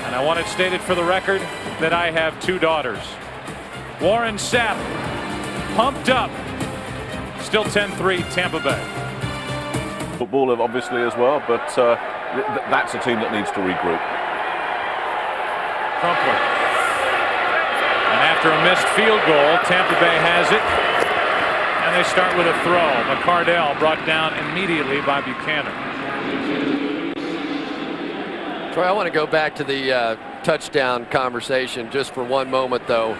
And I want it stated for the record that I have 2 daughters. Warren Sapp, pumped up. Still 10-3 Tampa Bay. Football obviously as well, but that's a team that needs to regroup. Crumpler. And after a missed field goal, Tampa Bay has it. And they start with a throw. McCardell brought down immediately by Buchanan. Troy, I want to go back to the touchdown conversation just for one moment, though.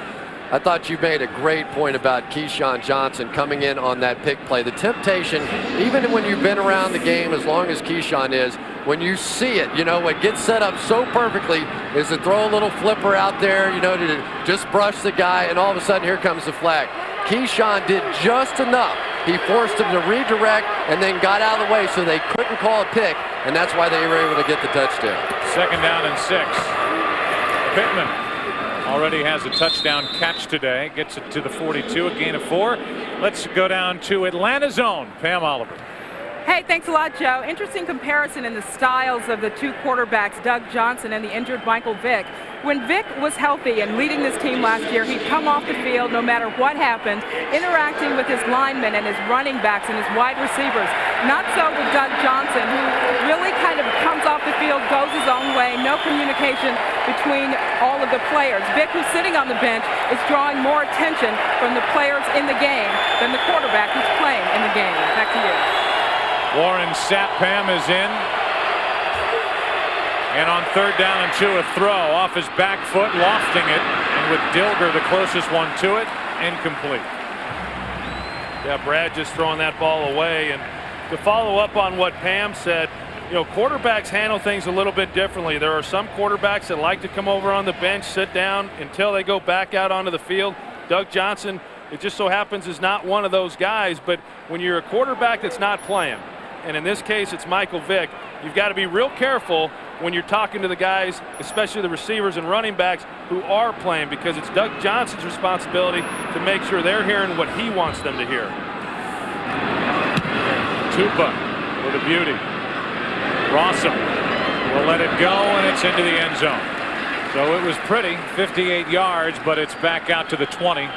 I thought you made a great point about Keyshawn Johnson coming in on that pick play. The temptation, even when you've been around the game as long as Keyshawn is, when you see it, you know, what gets set up so perfectly is to throw a little flipper out there, you know, to just brush the guy, and all of a sudden here comes the flag. Keyshawn did just enough. He forced him to redirect and then got out of the way so they couldn't call a pick, and that's why they were able to get the touchdown. Second down and 6. Pittman already has a touchdown catch today. Gets it to the 42, a gain of 4. Let's go down to Atlanta's own Pam Oliver. Hey, thanks a lot, Joe. Interesting comparison in the styles of the two quarterbacks, Doug Johnson and the injured Michael Vick. When Vick was healthy and leading this team last year, he'd come off the field no matter what happened, interacting with his linemen and his running backs and his wide receivers. Not so with Doug Johnson, who really kind of comes off the field, goes his own way, no communication between all of the players. Vick, who's sitting on the bench, is drawing more attention from the players in the game than the quarterback who's playing in the game. Back to you. Warren Sapp is in. And on 3rd down and 2, a throw off his back foot, lofting it. And with Dilger the closest one to it, incomplete. Yeah, Brad just throwing that ball away. And to follow up on what Pam said, you know, quarterbacks handle things a little bit differently. There are some quarterbacks that like to come over on the bench, sit down until they go back out onto the field. Doug Johnson, it just so happens, is not one of those guys. But when you're a quarterback that's not playing, and in this case it's Michael Vick, you've got to be real careful when you're talking to the guys, especially the receivers and running backs who are playing, because it's Doug Johnson's responsibility to make sure they're hearing what he wants them to hear. Tupa with a beauty. Rossum will let it go, and it's into the end zone. So it was pretty, 58 yards, but it's back out to the 20. And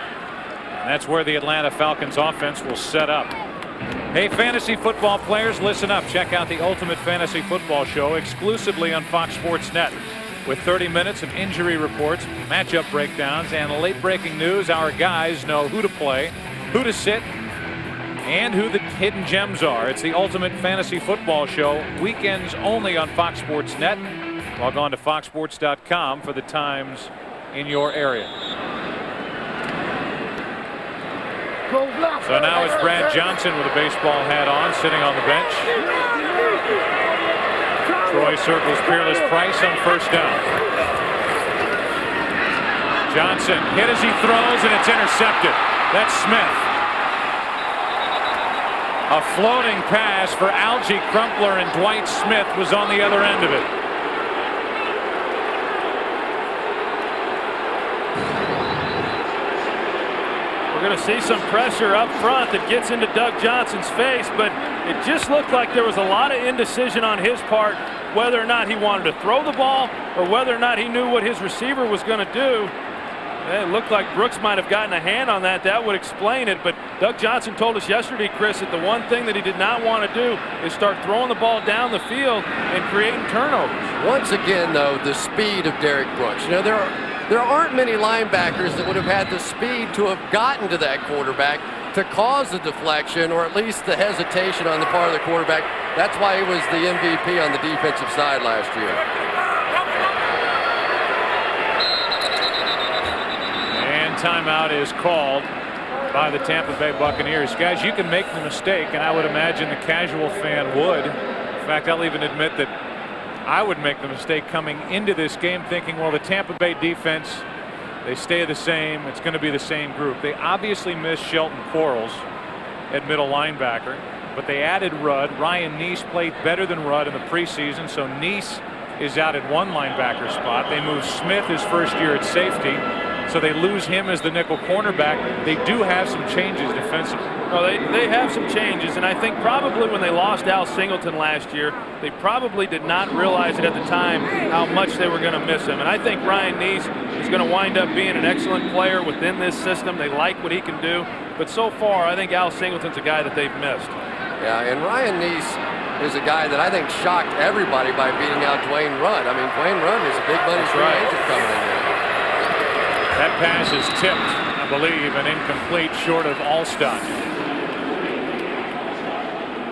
that's where the Atlanta Falcons offense will set up. Hey, fantasy football players, listen up. Check out the Ultimate Fantasy Football Show exclusively on Fox Sports Net. With 30 minutes of injury reports, matchup breakdowns, and late-breaking news, our guys know who to play, who to sit, and who the hidden gems are. It's the Ultimate Fantasy Football Show, weekends only on Fox Sports Net. Log on to foxsports.com for the times in your area. So now it's Brad Johnson with a baseball hat on, sitting on the bench. Troy circles Peerless Price on 1st down. Johnson hit as he throws, and it's intercepted. That's Smith. A floating pass for Algie Crumpler, and Dwight Smith was on the other end of it. We're going to see some pressure up front that gets into Doug Johnson's face, but it just looked like there was a lot of indecision on his part whether or not he wanted to throw the ball or whether or not he knew what his receiver was going to do. It looked like Brooks might have gotten a hand on that. That would explain it. But Doug Johnson told us yesterday, Chris, that the one thing that he did not want to do is start throwing the ball down the field and creating turnovers. Once again, though, the speed of Derek Brooks. You know, there aren't many linebackers that would have had the speed to have gotten to that quarterback to cause the deflection or at least the hesitation on the part of the quarterback. That's why he was the MVP on the defensive side last year. Timeout is called by the Tampa Bay Buccaneers. Guys, you can make the mistake, and I would imagine the casual fan would. In fact, I'll even admit that I would make the mistake coming into this game thinking, well, the Tampa Bay defense, they stay the same. It's going to be the same group. They obviously missed Shelton Quarles at middle linebacker, but they added Rudd. Ryan Neese played better than Rudd in the preseason, so Neese is out at one linebacker spot. They moved Smith his first year at safety, so they lose him as the nickel cornerback. They do have some changes defensively. Well, they have some changes, and I think probably when they lost Al Singleton last year, they probably did not realize it at the time how much they were going to miss him. And I think Ryan Neese is going to wind up being an excellent player within this system. They like what he can do. But so far, I think Al Singleton's a guy that they've missed. Yeah, and Ryan Neese is a guy that I think shocked everybody by beating out Dwayne Rudd. I mean, Dwayne Rudd is a big money free agent coming in there. That pass is tipped, I believe, and incomplete, short of Alstott.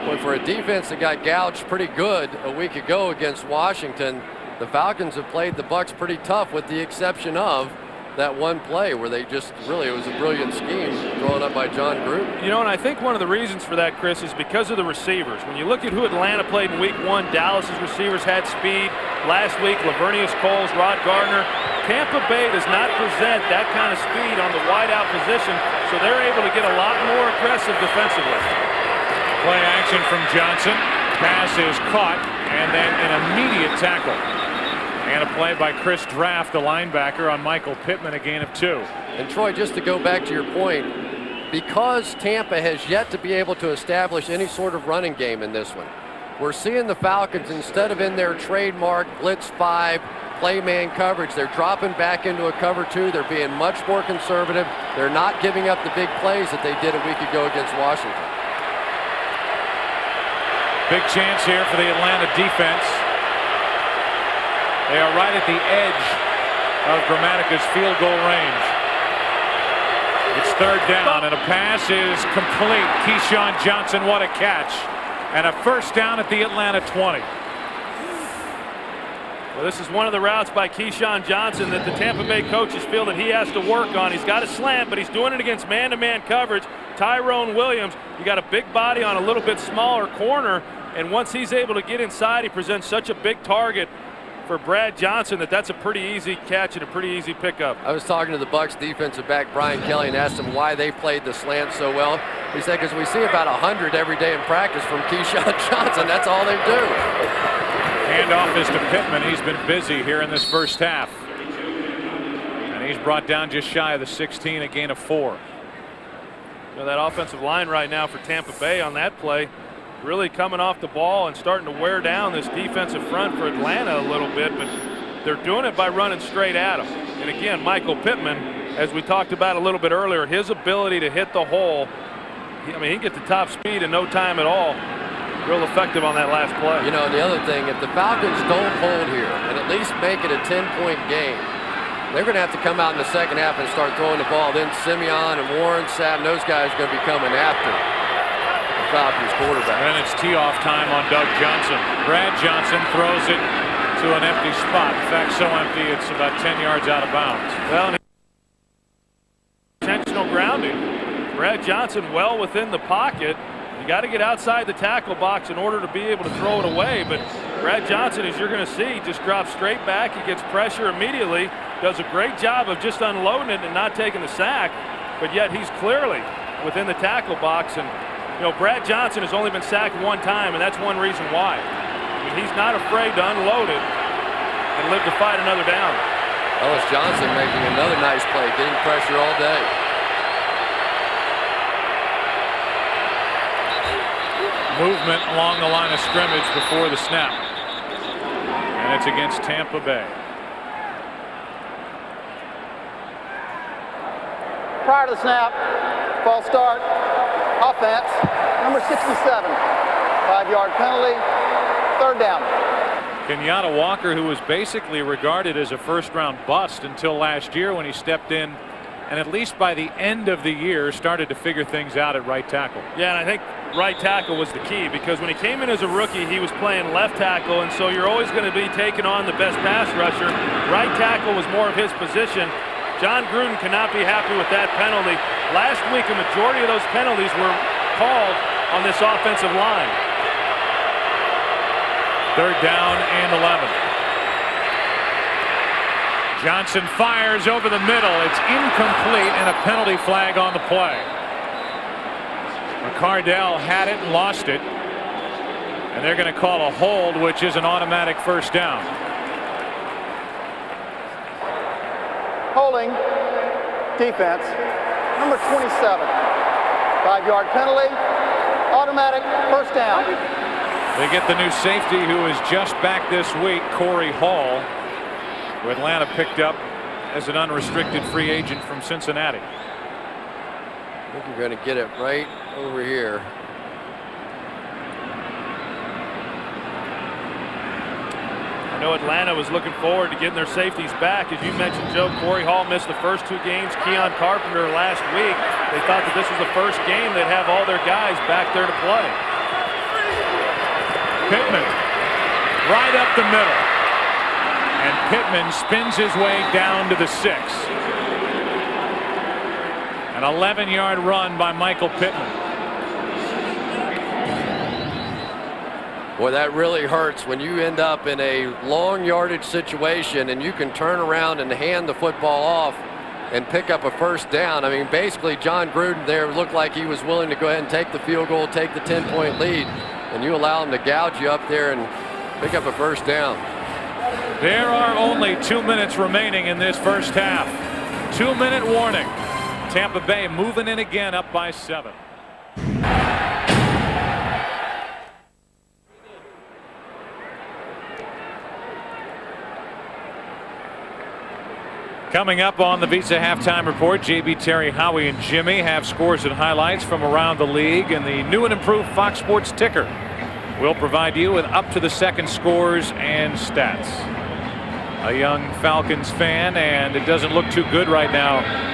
Well, for a defense that got gouged pretty good a week ago against Washington, the Falcons have played the Bucs pretty tough, with the exception of that one play where they just really, it was a brilliant scheme drawn up by John Gruden. You know, and I think one of the reasons for that, Chris, is because of the receivers. When you look at who Atlanta played in week 1, Dallas's receivers had speed. Last week, Lavernius Coles, Rod Gardner. Tampa Bay does not present that kind of speed on the wideout position, so they're able to get a lot more aggressive defensively. Play action from Johnson. Pass is caught, and then an immediate tackle. And a play by Chris Draft, the linebacker, on Michael Pittman, a gain of 2. And Troy, just to go back to your point, because Tampa has yet to be able to establish any sort of running game in this one. We're seeing the Falcons, instead of in their trademark blitz 5 play man coverage, they're dropping back into a cover 2. They're being much more conservative. They're not giving up the big plays that they did a week ago against Washington. Big chance here for the Atlanta defense. They are right at the edge of Grammatica's field goal range. It's third down, and a pass is complete. Keyshawn Johnson, what a catch. And a first down at the Atlanta 20. Well, this is one of the routes by Keyshawn Johnson that the Tampa Bay coaches feel that he has to work on. He's got a slant, but he's doing it against man-to-man coverage. Tyrone Williams, you got a big body on a little bit smaller corner, and once he's able to get inside, he presents such a big target for Brad Johnson that's a pretty easy catch and a pretty easy pickup. I was talking to the Bucs defensive back Brian Kelly and asked him why they played the slant so well. He said because we see about 100 every day in practice from Keyshawn Johnson. That's all they do. Handoff is to Pittman. He's been busy here in this first half. And he's brought down just shy of the 16, a gain of 4. You know, that offensive line right now for Tampa Bay on that play really coming off the ball and starting to wear down this defensive front for Atlanta a little bit, but they're doing it by running straight at him. And again, Michael Pittman, as we talked about a little bit earlier, his ability to hit the hole, I mean, he can get the top speed in no time at all. Real effective on that last play. You know, and the other thing, if the Falcons don't hold here and at least make it a 10-point game, they're going to have to come out in the second half and start throwing the ball. Then Simeon and Warren, Sapp, and those guys are going to be coming after Falcons quarterback. And it's tee-off time on Doug Johnson. Brad Johnson throws it to an empty spot. In fact, so empty it's about 10 yards out of bounds. Well, intentional grounding. Brad Johnson well within the pocket. You got to get outside the tackle box in order to be able to throw it away. But Brad Johnson, as you're going to see, just drops straight back. He gets pressure immediately. Does a great job of just unloading it and not taking the sack. But yet he's clearly within the tackle box. And you know, Brad Johnson has only been sacked one time, and that's one reason why. I mean, he's not afraid to unload it and live to fight another down. Ellis Johnson making another nice play, getting pressure all day. Movement along the line of scrimmage before the snap. And it's against Tampa Bay. Prior to the snap, false start, offense, number 67, 5-yard penalty, third down. Kenyatta Walker, who was basically regarded as a first-round bust until last year when he stepped in, and at least by the end of the year started to figure things out at right tackle. Yeah, and I think right tackle was the key, because when he came in as a rookie, he was playing left tackle, and so you're always going to be taking on the best pass rusher. Right tackle was more of his position. John Gruden cannot be happy with that penalty. Last week, a majority of those penalties were called on this offensive line. Third down and 11. Johnson fires over the middle. It's incomplete and a penalty flag on the play. McCardell had it and lost it. And they're going to call a hold, which is an automatic first down. Holding, defense, number 27, 5-yard penalty, automatic first down. They get the new safety who is just back this week, Corey Hall, who Atlanta picked up as an unrestricted free agent from Cincinnati. I think you're going to get it right over here. I know Atlanta was looking forward to getting their safeties back. As you mentioned, Joe, Corey Hall missed the first 2 games. Keon Carpenter last week. They thought that this was the first game they'd have all their guys back there to play. Pittman right up the middle. And Pittman spins his way down to the 6. An 11-yard run by Michael Pittman. Boy, that really hurts when you end up in a long yardage situation and you can turn around and hand the football off and pick up a first down. I mean, basically, John Gruden there looked like he was willing to go ahead and take the field goal, take the 10-point lead, and you allow him to gouge you up there and pick up a first down. There are only 2 minutes remaining in this first half. 2-minute warning. Tampa Bay moving in again, up by 7. Coming up on the Visa Halftime Report, JB, Terry, Howie, and Jimmy have scores and highlights from around the league, and the new and improved Fox Sports ticker will provide you with up-to-the-second scores and stats. A young Falcons fan, and it doesn't look too good right now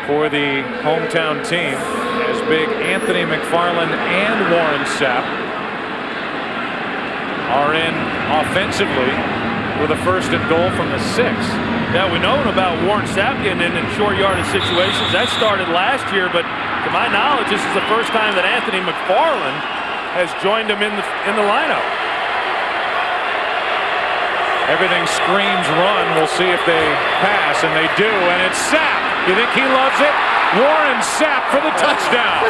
for the hometown team, as big Anthony McFarland and Warren Sapp are in offensively with a 1st and goal from the 6. Yeah, we know about Warren Sapp getting in short yardage situations. That started last year, but to my knowledge, this is the first time that Anthony McFarland has joined him in the lineup. Everything screams run. We'll see if they pass, and they do, and it's Sapp. You think he loves it? Warren Sapp for the touchdown.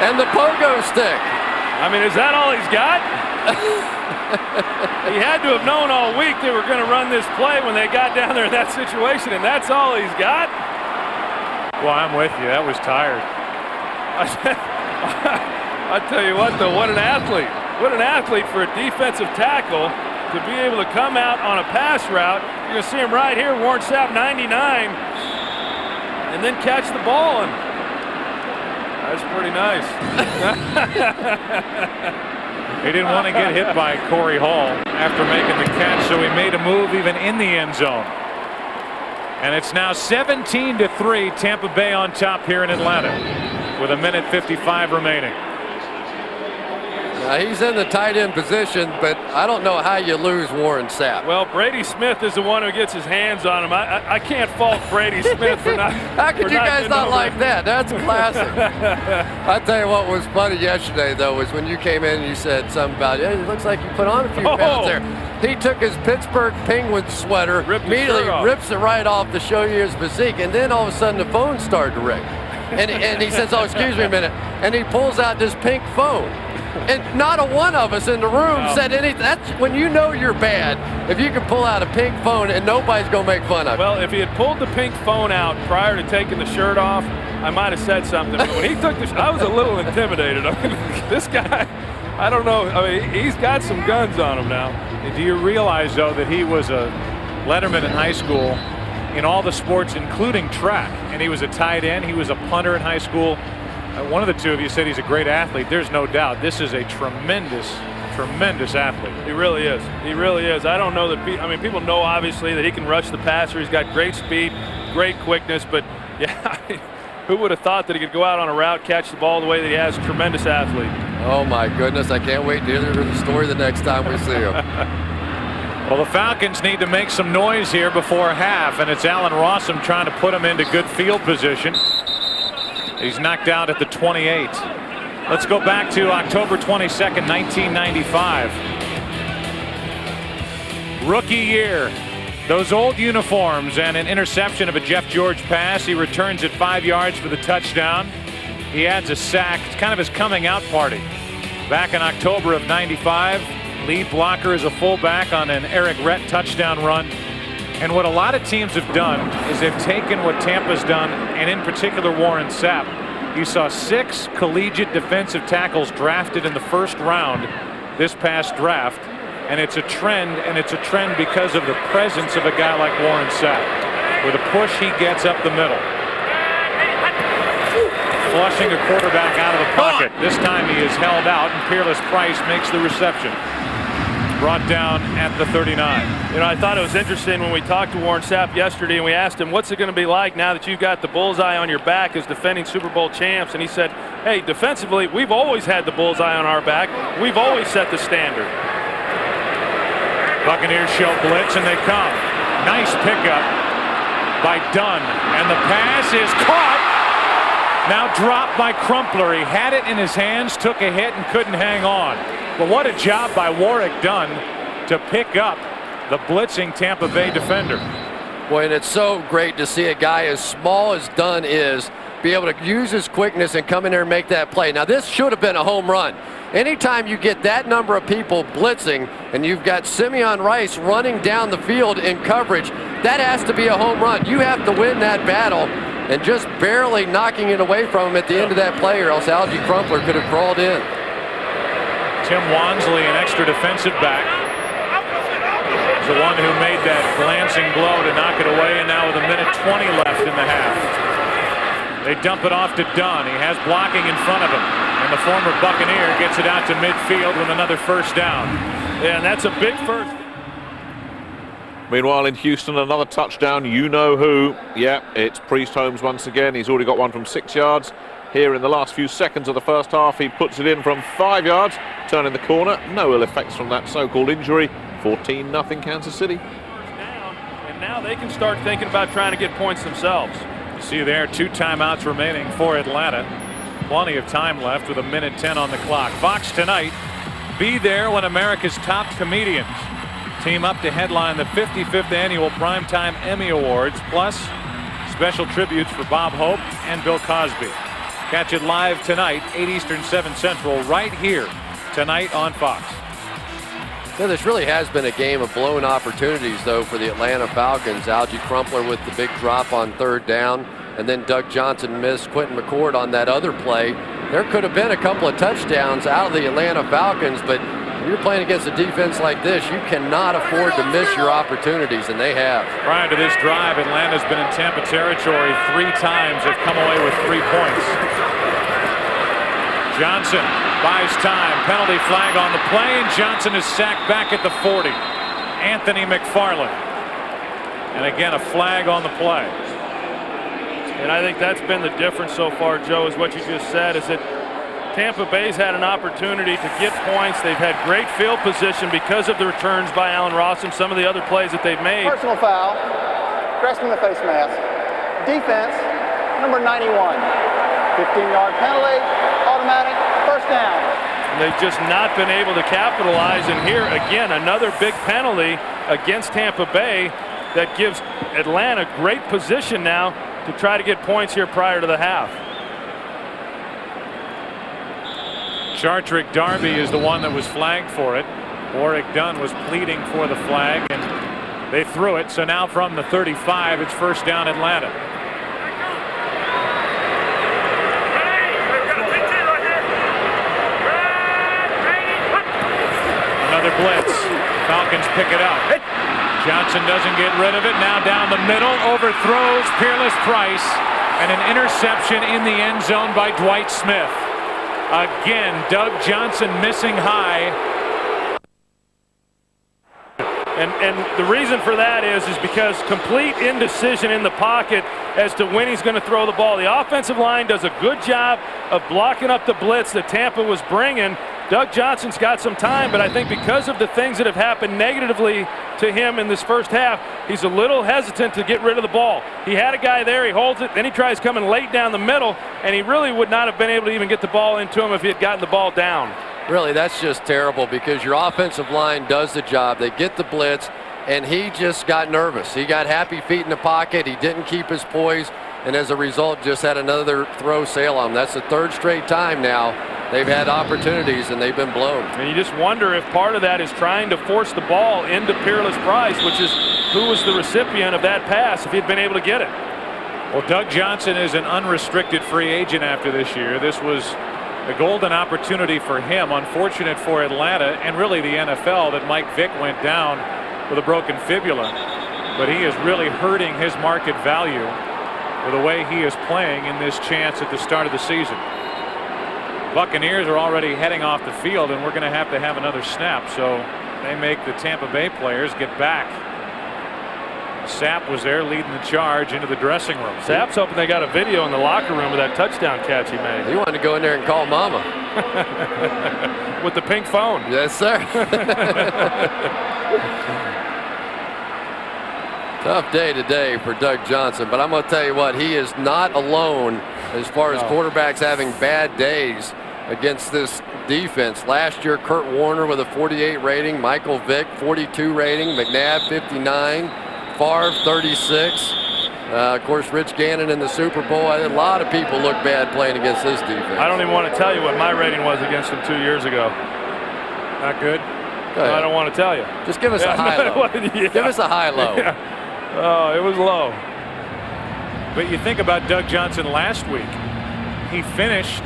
and the pogo stick. I mean, is that all he's got? He had to have known all week they were going to run this play when they got down there in that situation, and that's all he's got? Well, I'm with you. That was tired. I tell you what, though, what an athlete. What an athlete for a defensive tackle to be able to come out on a pass route. You're going to see him right here, Warren Sapp, 99, and then catch the ball. And that's pretty nice. He didn't want to get hit by Corey Hall after making the catch, so he made a move even in the end zone. And it's now 17-3, Tampa Bay on top here in Atlanta with 1:55 remaining. He's in the tight end position, but I don't know how you lose Warren Sapp. Well, Brady Smith is the one who gets his hands on him. I can't fault Brady Smith for not. How could you guys not like that? That's classic. I tell you what was funny yesterday, though, was when you came in and you said something about, it looks like you put on a few pounds there. He took his Pittsburgh Penguins sweater, immediately rips it right off to show you his physique, and then all of a sudden the phone started to ring. And he says, oh, excuse me a minute, and he pulls out this pink phone. And not a one of us in the room said anything. That's when you know you're bad. If you can pull out a pink phone and nobody's going to make fun of you. Well, if he had pulled the pink phone out prior to taking the shirt off, I might have said something. But when he took the I was a little intimidated. I mean, this guy, I don't know. I mean, he's got some guns on him now. Do you realize, though, that he was a letterman in high school in all the sports, including track? And he was a tight end. He was a punter in high school. One of the two of you said he's a great athlete. There's no doubt. This is a tremendous, tremendous athlete. He really is. He really is. I don't know that. I mean, people know obviously that he can rush the passer. He's got great speed, great quickness. But yeah, who would have thought that he could go out on a route, catch the ball the way that he has? Tremendous athlete. Oh my goodness! I can't wait to hear the story the next time we see him. Well, the Falcons need to make some noise here before half, and it's Allen Rossum trying to put him into good field position. He's knocked out at the 28. Let's go back to October 22nd, 1995. Rookie year. Those old uniforms and an interception of a Jeff George pass. He returns it 5 yards for the touchdown. He adds a sack. It's kind of his coming out party. Back in October of 95, lead blocker is a fullback on an Eric Rett touchdown run. And what a lot of teams have done is they've taken what Tampa's done, and in particular Warren Sapp. You saw 6 collegiate defensive tackles drafted in the first round this past draft. And it's a trend, because of the presence of a guy like Warren Sapp. With a push, he gets up the middle. Flushing a quarterback out of the pocket. This time he is held out, and Peerless Price makes the reception. Brought down at the 39. You know, I thought it was interesting when we talked to Warren Sapp yesterday and we asked him, what's it going to be like now that you've got the bullseye on your back as defending Super Bowl champs? And he said, hey, defensively, we've always had the bullseye on our back. We've always set the standard. Buccaneers show blitz, and they come. Nice pickup by Dunn. And the pass is caught. Now dropped by Crumpler. He had it in his hands, took a hit, and couldn't hang on. But what a job by Warwick Dunn to pick up the blitzing Tampa Bay defender. Boy, and it's so great to see a guy as small as Dunn is be be able to use his quickness and come in there and make that play. Now, this should have been a home run. Anytime you get that number of people blitzing and you've got Simeon Rice running down the field in coverage, that has to be a home run. You have to win that battle, and just barely knocking it away from him at the end of that play, or else Algie Crumpler could have crawled in. Tim Wansley, an extra defensive back, is the one who made that glancing blow to knock it away, and now with 1:20 left in the half. They dump it off to Dunn. He has blocking in front of him, and the former Buccaneer gets it out to midfield with another first down. Yeah, and that's a big first. Meanwhile, in Houston, another touchdown. You know who. Yeah, it's Priest Holmes once again. He's already got one from 6 yards. Here in the last few seconds of the first half, he puts it in from 5 yards, turning the corner. No ill effects from that so-called injury. 14-0 Kansas City. And now they can start thinking about trying to get points themselves. You see there, 2 timeouts remaining for Atlanta. Plenty of time left with 1:10 on the clock. Fox tonight, be there when America's top comedians team up to headline the 55th annual Primetime Emmy Awards, plus special tributes for Bob Hope and Bill Cosby. Catch it live tonight, 8 Eastern, 7 Central, right here tonight on Fox. Yeah, this really has been a game of blown opportunities, though, for the Atlanta Falcons. Algie Crumpler with the big drop on 3rd down, and then Doug Johnson missed Quentin McCord on that other play. There could have been a couple of touchdowns out of the Atlanta Falcons, but when you're playing against a defense like this, you cannot afford to miss your opportunities, and they have. Prior to this drive, Atlanta's been in Tampa territory 3 times. They've come away with 3 points. Johnson buys time. Penalty flag on the play, and Johnson is sacked back at the 40. Anthony McFarland. And again, a flag on the play. And I think that's been the difference so far, Joe, is what you just said, is that Tampa Bay's had an opportunity to get points. They've had great field position because of the returns by Allen Ross and some of the other plays that they've made. Personal foul, grasping the face mask. Defense, number 91. 15-yard penalty, automatic, first down. And they've just not been able to capitalize. And here, again, another big penalty against Tampa Bay that gives Atlanta great position now to try to get points here prior to the half. Chartrick Darby is the one that was flagged for it. Warwick Dunn was pleading for the flag, and they threw it. So now from the 35, it's first down Atlanta. Another blitz. Falcons pick it up. Johnson doesn't get rid of it. Now down the middle, overthrows Peerless Price, and an interception in the end zone by Dwight Smith. Again, Doug Johnson missing high. And the reason for that is because complete indecision in the pocket as to when he's going to throw the ball. The offensive line does a good job of blocking up the blitz that Tampa was bringing. Doug Johnson's got some time, but I think because of the things that have happened negatively to him in this first half, he's a little hesitant to get rid of the ball. He had a guy there, he holds it, then he tries coming late down the middle, and he really would not have been able to even get the ball into him if he had gotten the ball down. Really, that's just terrible because your offensive line does the job. They get the blitz, and he just got nervous. He got happy feet in the pocket. He didn't keep his poise, and as a result, just had another throw sail on him. That's the 3rd straight time now they've had opportunities, and they've been blown. And you just wonder if part of that is trying to force the ball into Peerless Price, which is who was the recipient of that pass if he'd been able to get it. Well, Doug Johnson is an unrestricted free agent after this year. This was a golden opportunity for him. Unfortunate for Atlanta and really the NFL that Mike Vick went down with a broken fibula. But he is really hurting his market value with the way he is playing in this chance at the start of the season. Buccaneers are already heading off the field, and we're going to have another snap. So they make the Tampa Bay players get back. Sapp was there leading the charge into the dressing room. Sapp's hoping they got a video in the locker room of that touchdown catch he made. He wanted to go in there and call mama. With the pink phone. Yes, sir. Tough day today for Doug Johnson, but I'm going to tell you what, he is not alone as far as quarterbacks having bad days against this defense. Last year, Kurt Warner with a 48 rating, Michael Vick 42 rating, McNabb 59, Favre 36. Of course, Rich Gannon in the Super Bowl. A lot of people look bad playing against this defense. I don't even want to tell you what my rating was against him 2 years ago. Not good? I don't want to tell you. Just give us a high-low. Yeah. Give us a high-low. Yeah. Oh, it was low. But you think about Doug Johnson last week. He finished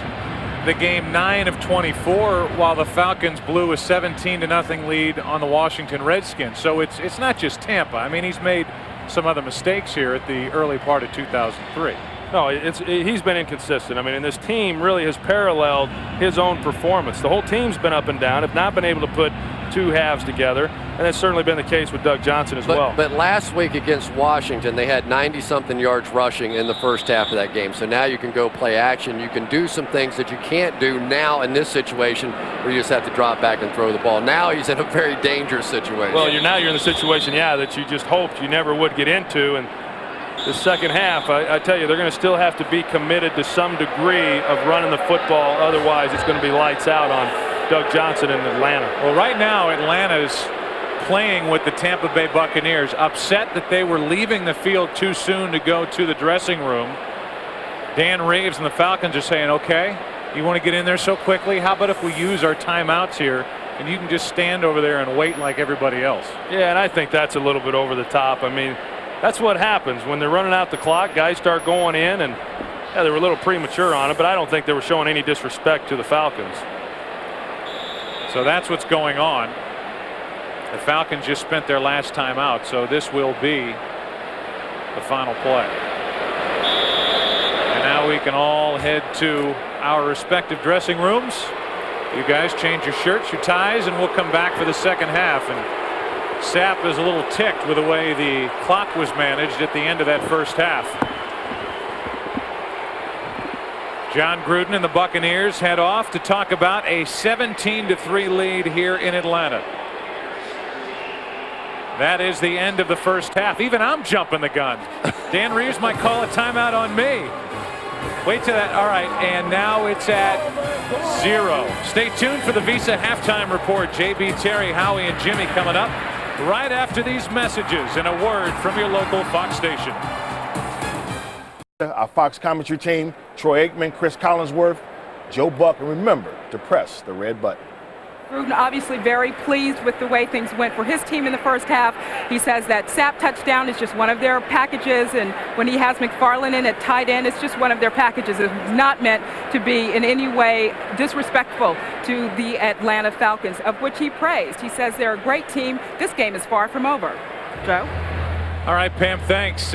the game 9 of 24 while the Falcons blew a 17-0 lead on the Washington Redskins. So it's not just Tampa. I mean, he's made some other mistakes here at the early part of 2003. No, he's been inconsistent. I mean, and this team really has paralleled his own performance. The whole team's been up and down, have not been able to put two halves together, and that's certainly been the case with Doug Johnson as well. But last week against Washington, they had 90-something yards rushing in the first half of that game. So now you can go play action. You can do some things that you can't do now in this situation where you just have to drop back and throw the ball. Now he's in a very dangerous situation. Well, you're in the situation, that you just hoped you never would get into, and the second half, I tell you, they're going to still have to be committed to some degree of running the football. Otherwise, it's going to be lights out on Doug Johnson in Atlanta. Well, right now, Atlanta's playing with the Tampa Bay Buccaneers, upset that they were leaving the field too soon to go to the dressing room. Dan Reeves and the Falcons are saying, okay, you want to get in there so quickly? How about if we use our timeouts here and you can just stand over there and wait like everybody else? Yeah, and I think that's a little bit over the top. I mean, that's what happens when they're running out the clock. Guys start going in, and they were a little premature on it, but I don't think they were showing any disrespect to the Falcons. So that's what's going on. The Falcons just spent their last time out, so this will be the final play. And now we can all head to our respective dressing rooms. You guys change your shirts, your ties, and we'll come back for the second half. And Sapp is a little ticked with the way the clock was managed at the end of that first half. John Gruden and the Buccaneers head off to talk about a 17-3 lead here in Atlanta. That is the end of the first half. Even I'm jumping the gun. Dan Reeves might call a timeout on me. Wait till that. All right, and now it's at 0. Stay tuned for the Visa halftime report. JB, Terry, Howie, and Jimmy coming up right after these messages and a word from your local Fox station. Our Fox commentary team, Troy Aikman, Chris Collinsworth, Joe Buck, and remember to press the red button. Gruden obviously very pleased with the way things went for his team in the first half. He says that Sapp touchdown is just one of their packages, and when he has McFarland in at tight end, it's just one of their packages. It's not meant to be in any way disrespectful to the Atlanta Falcons, of which he praised. He says they're a great team. This game is far from over. Joe? All right, Pam, thanks.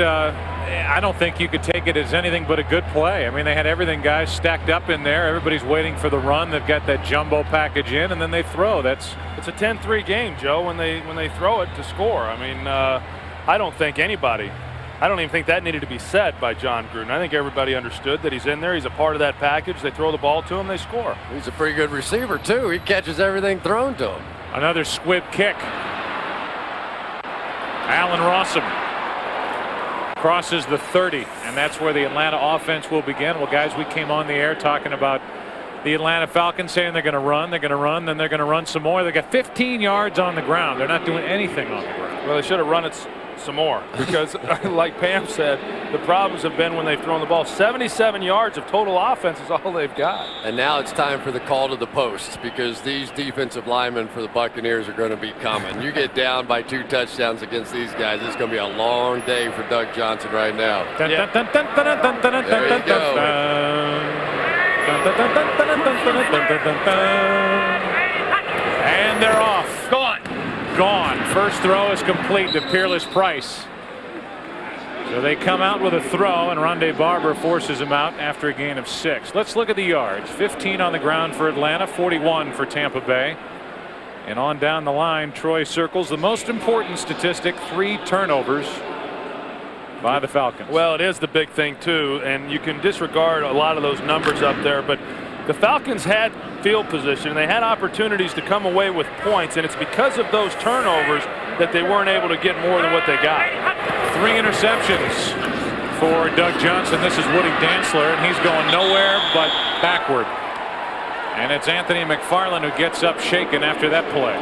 I don't think you could take it as anything but a good play. I mean, they had everything, guys, stacked up in there. Everybody's waiting for the run. They've got that jumbo package in, and then they throw. It's a 10-3 game, Joe, when they throw it to score. I mean, I don't even think that needed to be said by John Gruden. I think everybody understood that he's in there. He's a part of that package. They throw the ball to him, they score. He's a pretty good receiver, too. He catches everything thrown to him. Another squib kick. Allen Rossum crosses the 30, and that's where the Atlanta offense will begin. Well, guys, we came on the air talking about the Atlanta Falcons saying they're going to run, then they're going to run some more. They got 15 yards on the ground. They're not doing anything on the ground. Well, they should have run it some more because, like Pam said, the problems have been when they've thrown the ball. 77 yards of total offense is all they've got. And now it's time for the call to the posts because these defensive linemen for the Buccaneers are going to be coming. You get down by 2 touchdowns against these guys, it's going to be a long day for Doug Johnson right now. There you go. And they're off. Gone. First throw is complete to Peerless Price. So they come out with a throw, and Rondé Barber forces him out after a gain of 6. Let's look at the yards. 15 on the ground for Atlanta, 41 for Tampa Bay. And on down the line, Troy circles the most important statistic, 3 turnovers by the Falcons. Well, it is the big thing, too, and you can disregard a lot of those numbers up there, but the Falcons had field position. They had opportunities to come away with points, and it's because of those turnovers that they weren't able to get more than what they got. 3 interceptions for Doug Johnson. This is Woody Dantzler, and he's going nowhere but backward. And it's Anthony McFarland who gets up shaken after that play.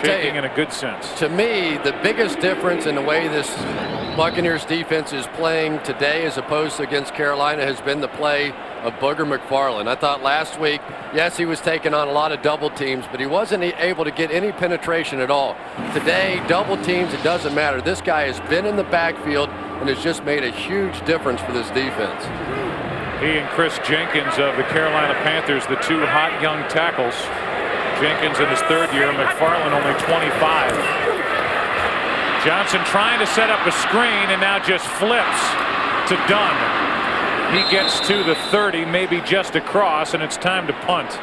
Shaking in a good sense. To me, the biggest difference in the way this Buccaneers defense is playing today as opposed to against Carolina has been the play of Booger McFarland. I thought last week, yes, he was taking on a lot of double teams, but he wasn't able to get any penetration at all. Today, double teams, it doesn't matter. This guy has been in the backfield and has just made a huge difference for this defense. He and Chris Jenkins of the Carolina Panthers, the two hot young tackles. Jenkins in his third year, McFarland only 25. Johnson trying to set up a screen and now just flips to Dunn. He gets to the 30, maybe just across, and it's time to punt.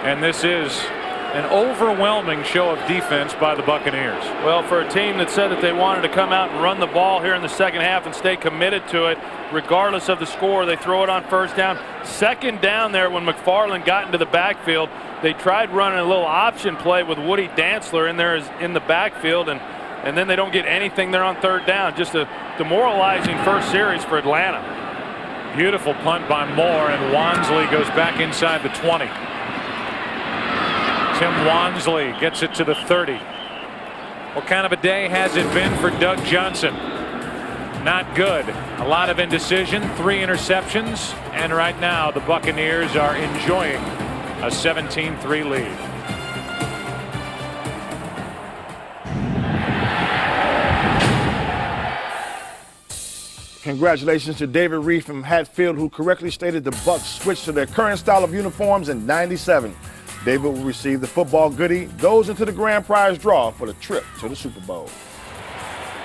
And this is an overwhelming show of defense by the Buccaneers. Well, for a team that said that they wanted to come out and run the ball here in the second half and stay committed to it, regardless of the score, they throw it on first down. Second down there when McFarland got into the backfield, they tried running a little option play with Woody Dantzler in there in the backfield, and then they don't get anything there on third down. Just a demoralizing first series for Atlanta. Beautiful punt by Moore, and Wansley goes back inside the 20. Tim Wansley gets it to the 30. What kind of a day has it been for Doug Johnson? Not good. A lot of indecision, 3 interceptions, and right now the Buccaneers are enjoying a 17-3 lead. Congratulations to David Reed from Hatfield, who correctly stated the Bucs switched to their current style of uniforms in '97. David will receive the football goodie, goes into the grand prize draw for the trip to the Super Bowl.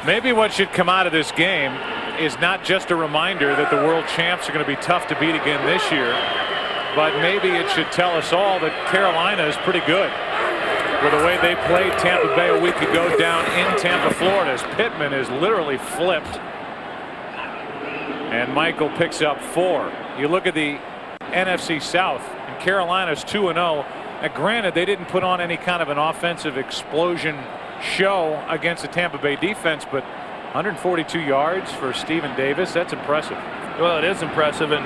Maybe what should come out of this game is not just a reminder that the world champs are going to be tough to beat again this year, but maybe it should tell us all that Carolina is pretty good. With the way they played Tampa Bay a week ago down in Tampa, Florida, as Pittman is literally flipped. And Michael picks up 4. You look at the NFC South, and Carolina's 2-0. And granted, they didn't put on any kind of an offensive explosion show against the Tampa Bay defense, but 142 yards for Stephen Davis, that's impressive. Well, it is impressive. And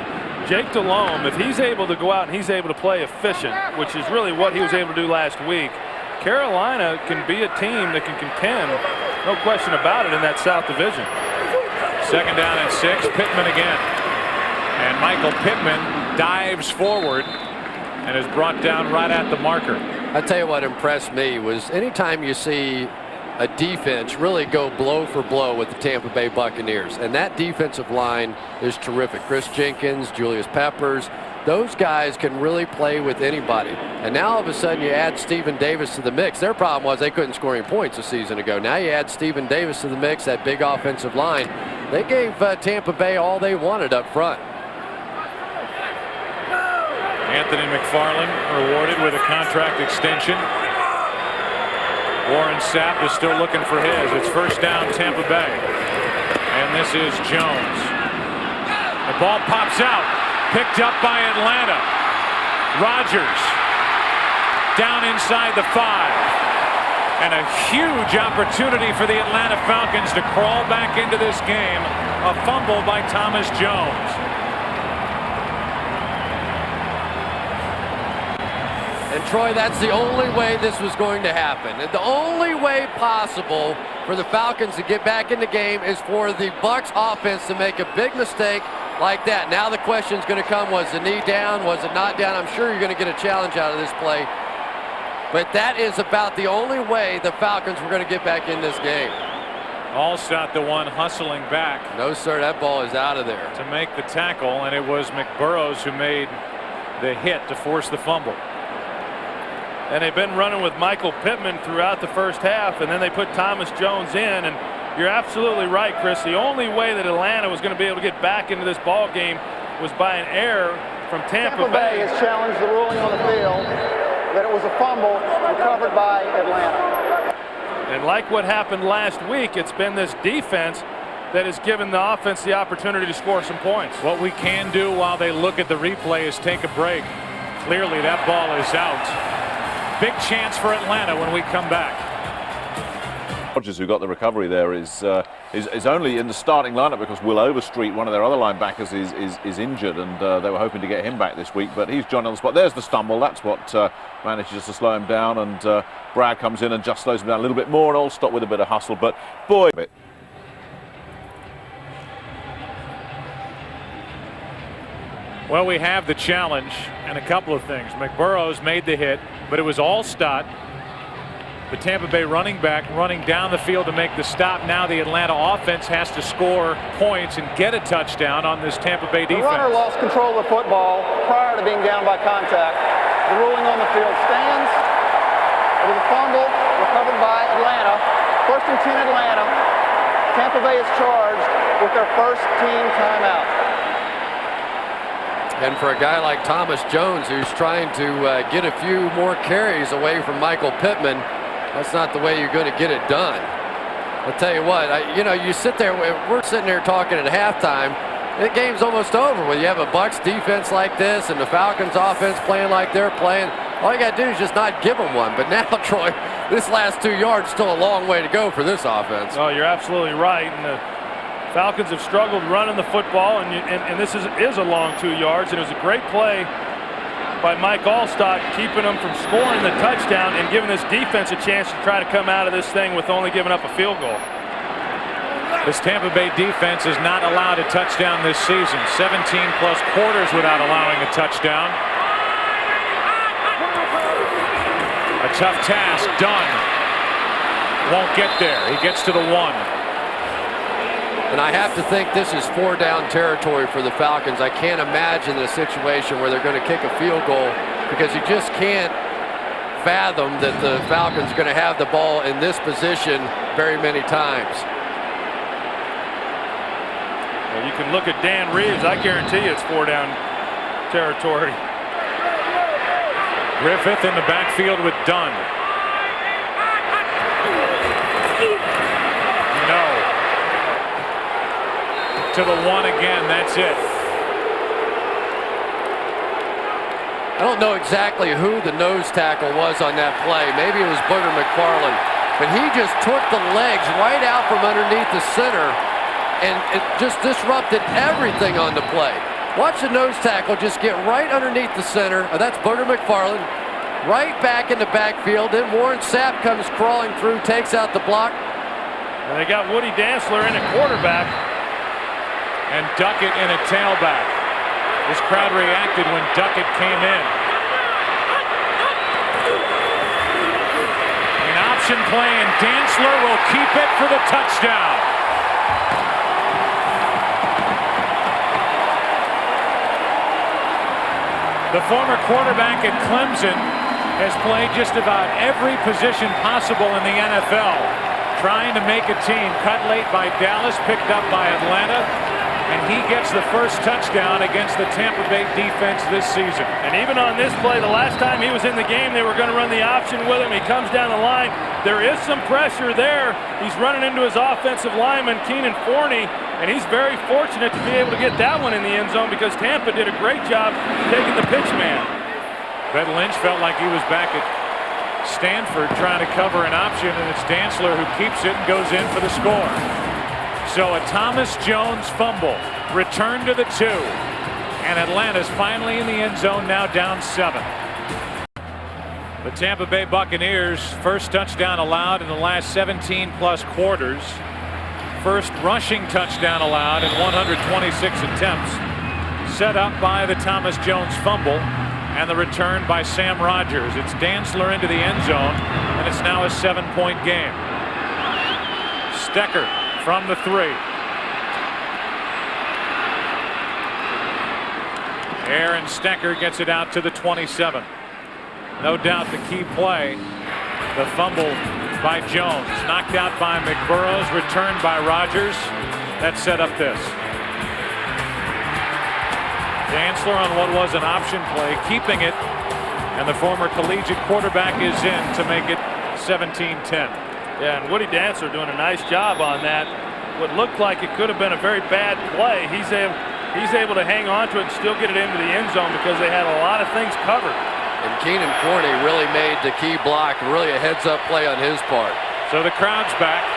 Jake Delhomme, if he's able to go out and he's able to play efficient, which is really what he was able to do last week, Carolina can be a team that can contend, no question about it, in that South Division. Second down and 6, Pittman again. And Michael Pittman dives forward and is brought down right at the marker. I tell you what impressed me was anytime you see a defense really go blow for blow with the Tampa Bay Buccaneers, and that defensive line is terrific. Chris Jenkins, Julius Peppers, those guys can really play with anybody. And now all of a sudden you add Stephen Davis to the mix. Their problem was they couldn't score any points a season ago. Now you add Stephen Davis to the mix, that big offensive line. They gave Tampa Bay all they wanted up front. Anthony McFarland rewarded with a contract extension. Warren Sapp is still looking for his. It's first down, Tampa Bay. And this is Jones. The ball pops out. Picked up by Atlanta. Rodgers down inside the 5. And a huge opportunity for the Atlanta Falcons to crawl back into this game. A fumble by Thomas Jones. And Troy, that's the only way this was going to happen. And the only way possible for the Falcons to get back in the game is for the Bucs offense to make a big mistake like that. Now the question is going to come, was the knee down? Was it not down? I'm sure you're going to get a challenge out of this play. But that is about the only way the Falcons were going to get back in this game. Alstott the one hustling back. No, sir, that ball is out of there. To make the tackle, and it was McBurrows who made the hit to force the fumble. And they've been running with Michael Pittman throughout the first half, and then they put Thomas Jones in. And you're absolutely right, Chris. The only way that Atlanta was going to be able to get back into this ball game was by an error from Tampa Bay. Bay has challenged the ruling on the field that it was a fumble recovered by Atlanta. And like what happened last week, it's been this defense that has given the offense the opportunity to score some points. What we can do while they look at the replay is take a break. Clearly that ball is out. Big chance for Atlanta when we come back. Rodgers, who got the recovery there, is only in the starting lineup because Will Overstreet, one of their other linebackers, is injured, and they were hoping to get him back this week. But he's joined on the spot. There's the stumble. That's what manages to slow him down, and Brad comes in and just slows him down a little bit more, and Alstott with a bit of hustle. But boy. Well, we have the challenge and a couple of things. McBurrows made the hit, but it was Alstott, the Tampa Bay running back, running down the field to make the stop. Now the Atlanta offense has to score points and get a touchdown on this Tampa Bay defense. The runner lost control of the football prior to being down by contact. The ruling on the field stands. It was a fumble recovered by Atlanta. 1st and 10 Atlanta. Tampa Bay is charged with their first team timeout. And for a guy like Thomas Jones, who's trying to get a few more carries away from Michael Pittman, that's not the way you're going to get it done. I'll tell you what, you sit there, we're sitting there talking at halftime, the game's almost over. When you have a Bucs defense like this and the Falcons offense playing like they're playing, all you got to do is just not give them one. But now, Troy, this last 2 yards still a long way to go for this offense. Oh, you're absolutely right. And the Falcons have struggled running the football, and this is a long 2 yards, and it was a great play by Mike Alstott, keeping them from scoring the touchdown and giving this defense a chance to try to come out of this thing with only giving up a field goal. This Tampa Bay defense is not allowed a touchdown this season. 17+ quarters without allowing a touchdown. A tough task, done. Won't get there. He gets to the 1. And I have to think this is 4-down territory for the Falcons. I can't imagine a situation where they're going to kick a field goal, because you just can't fathom that the Falcons are going to have the ball in this position very many times. Well, you can look at Dan Reeves. I guarantee you it's 4-down territory. Griffith in the backfield with Dunn. To the 1 again, that's it. I don't know exactly who the nose tackle was on that play. Maybe it was Booger McFarland. But he just took the legs right out from underneath the center, and it just disrupted everything on the play. Watch the nose tackle just get right underneath the center. That's Booger McFarland. Right back in the backfield. Then Warren Sapp comes crawling through, takes out the block. And they got Woody Dantzler in at quarterback. And Duckett in a tailback. This crowd reacted when Duckett came in. An option play, and Dantzler will keep it for the touchdown. The former quarterback at Clemson has played just about every position possible in the NFL, trying to make a team. Cut late by Dallas, picked up by Atlanta. And he gets the first touchdown against the Tampa Bay defense this season. And even on this play, the last time he was in the game, they were going to run the option with him. He comes down the line. There is some pressure there. He's running into his offensive lineman, Keenan Forney, and he's very fortunate to be able to get that one in the end zone, because Tampa did a great job taking the pitch man. Ben Lynch felt like he was back at Stanford trying to cover an option, and it's Dantzler who keeps it and goes in for the score. So a Thomas Jones fumble, return to the 2, and Atlanta's finally in the end zone, now down 7. The Tampa Bay Buccaneers' first touchdown allowed in the last 17+ quarters. First rushing touchdown allowed in 126 attempts. Set up by the Thomas Jones fumble and the return by Sam Rodgers. It's Dantzler into the end zone, and it's now a 7-point game. Stecker from the 3. Aaron Stecker gets it out to the 27. No doubt the key play. The fumble by Jones. Knocked out by McBurrows. Returned by Rodgers. That set up this. Dantzler on what was an option play, keeping it. And the former collegiate quarterback is in to make it 17-10. Yeah, and Woody Dantzler doing a nice job on that. What looked like it could have been a very bad play. He's able to hang on to it and still get it into the end zone because they had a lot of things covered. And Keenan Forney really made the key block, really a heads-up play on his part. So the crowd's back.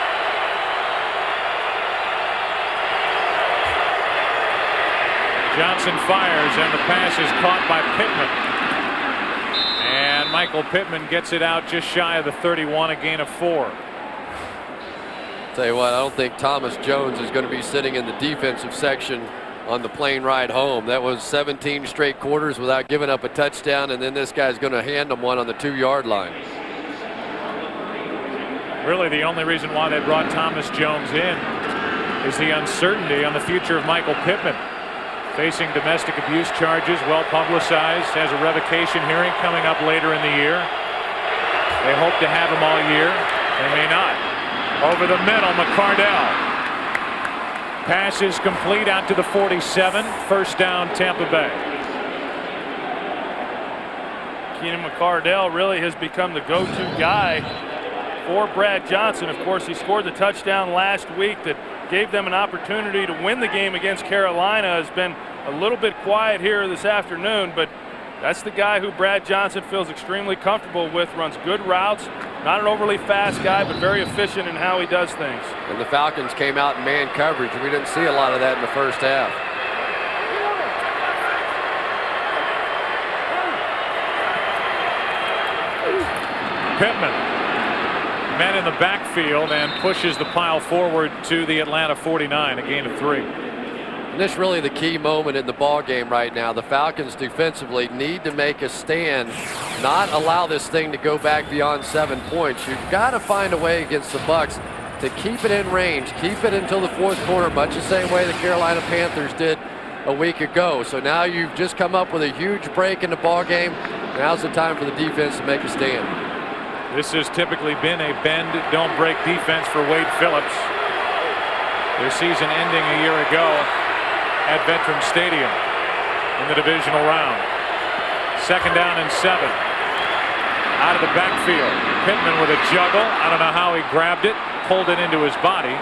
Johnson fires, and the pass is caught by Pittman. And Michael Pittman gets it out just shy of the 31, a gain of 4. Tell you what, I don't think Thomas Jones is going to be sitting in the defensive section on the plane ride home. That was 17 straight quarters without giving up a touchdown, and then this guy's going to hand him one on the 2-yard line. Really, the only reason why they brought Thomas Jones in is the uncertainty on the future of Michael Pittman. Facing domestic abuse charges, well publicized, has a revocation hearing coming up later in the year. They hope to have him all year. They may not. Over the middle, McCardell. Pass is complete out to the 47. First down, Tampa Bay. Keenan McCardell really has become the go-to guy for Brad Johnson. Of course, he scored the touchdown last week that gave them an opportunity to win the game against Carolina. Has been a little bit quiet here this afternoon, but that's the guy who Brad Johnson feels extremely comfortable with. Runs good routes, not an overly fast guy, but very efficient in how he does things. And the Falcons came out in man coverage. We didn't see a lot of that in the first half. Pittman. Men in the backfield and pushes the pile forward to the Atlanta 49, a gain of 3. And this is really the key moment in the ball game right now. The Falcons defensively need to make a stand, not allow this thing to go back beyond 7 points. You've got to find a way against the Bucs to keep it in range, keep it until the fourth quarter, much the same way the Carolina Panthers did a week ago. So now you've just come up with a huge break in the ball game. Now's the time for the defense to make a stand. This has typically been a bend, don't break defense for Wade Phillips. Their season ending a year ago at Veterans Stadium in the divisional round. Second down and 7. Out of the backfield. Pittman with a juggle. I don't know how he grabbed it, pulled it into his body,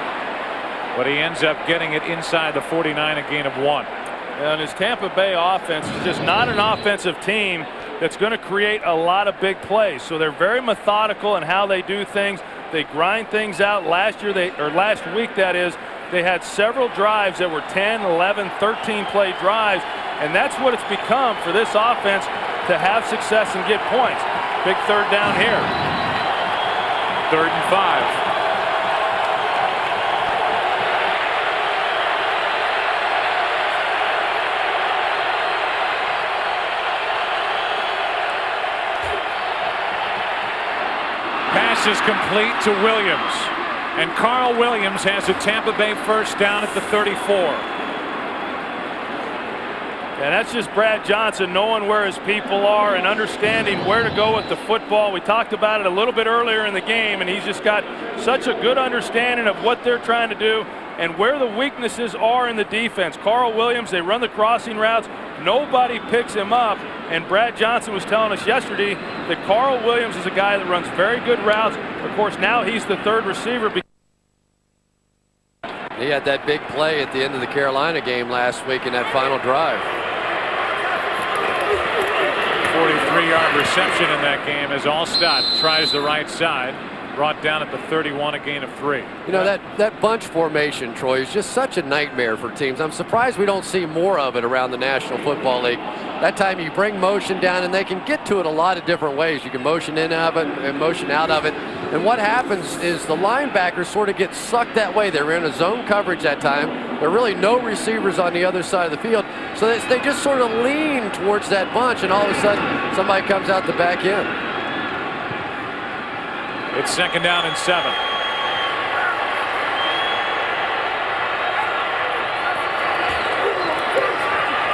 but he ends up getting it inside the 49, a gain of 1. And his Tampa Bay offense is just not an offensive team that's going to create a lot of big plays. So they're very methodical in how they do things. They grind things out. Last week, that is, they had several drives that were 10, 11, 13 play drives, and that's what it's become for this offense to have success and get points. Big third down here. 3rd and 5. Pass is complete to Williams, and Carl Williams has a Tampa Bay first down at the 34. And that's just Brad Johnson knowing where his people are and understanding where to go with the football. We talked about it a little bit earlier in the game, and he's just got such a good understanding of what they're trying to do and where the weaknesses are in the defense. Carl Williams, they run the crossing routes. Nobody picks him up. And Brad Johnson was telling us yesterday that Carl Williams is a guy that runs very good routes. Of course, now he's the third receiver. He had that big play at the end of the Carolina game last week in that final drive. 43-yard reception in that game as Alstott tries the right side. Brought down at the 31, a gain of 3. You know, that bunch formation, Troy, is just such a nightmare for teams. I'm surprised we don't see more of it around the National Football League. That time you bring motion down, and they can get to it a lot of different ways. You can motion in of it and motion out of it. And what happens is the linebackers sort of get sucked that way. They're in a zone coverage that time. There are really no receivers on the other side of the field. So they just sort of lean towards that bunch, and all of a sudden somebody comes out the back end. It's 2nd down and 7.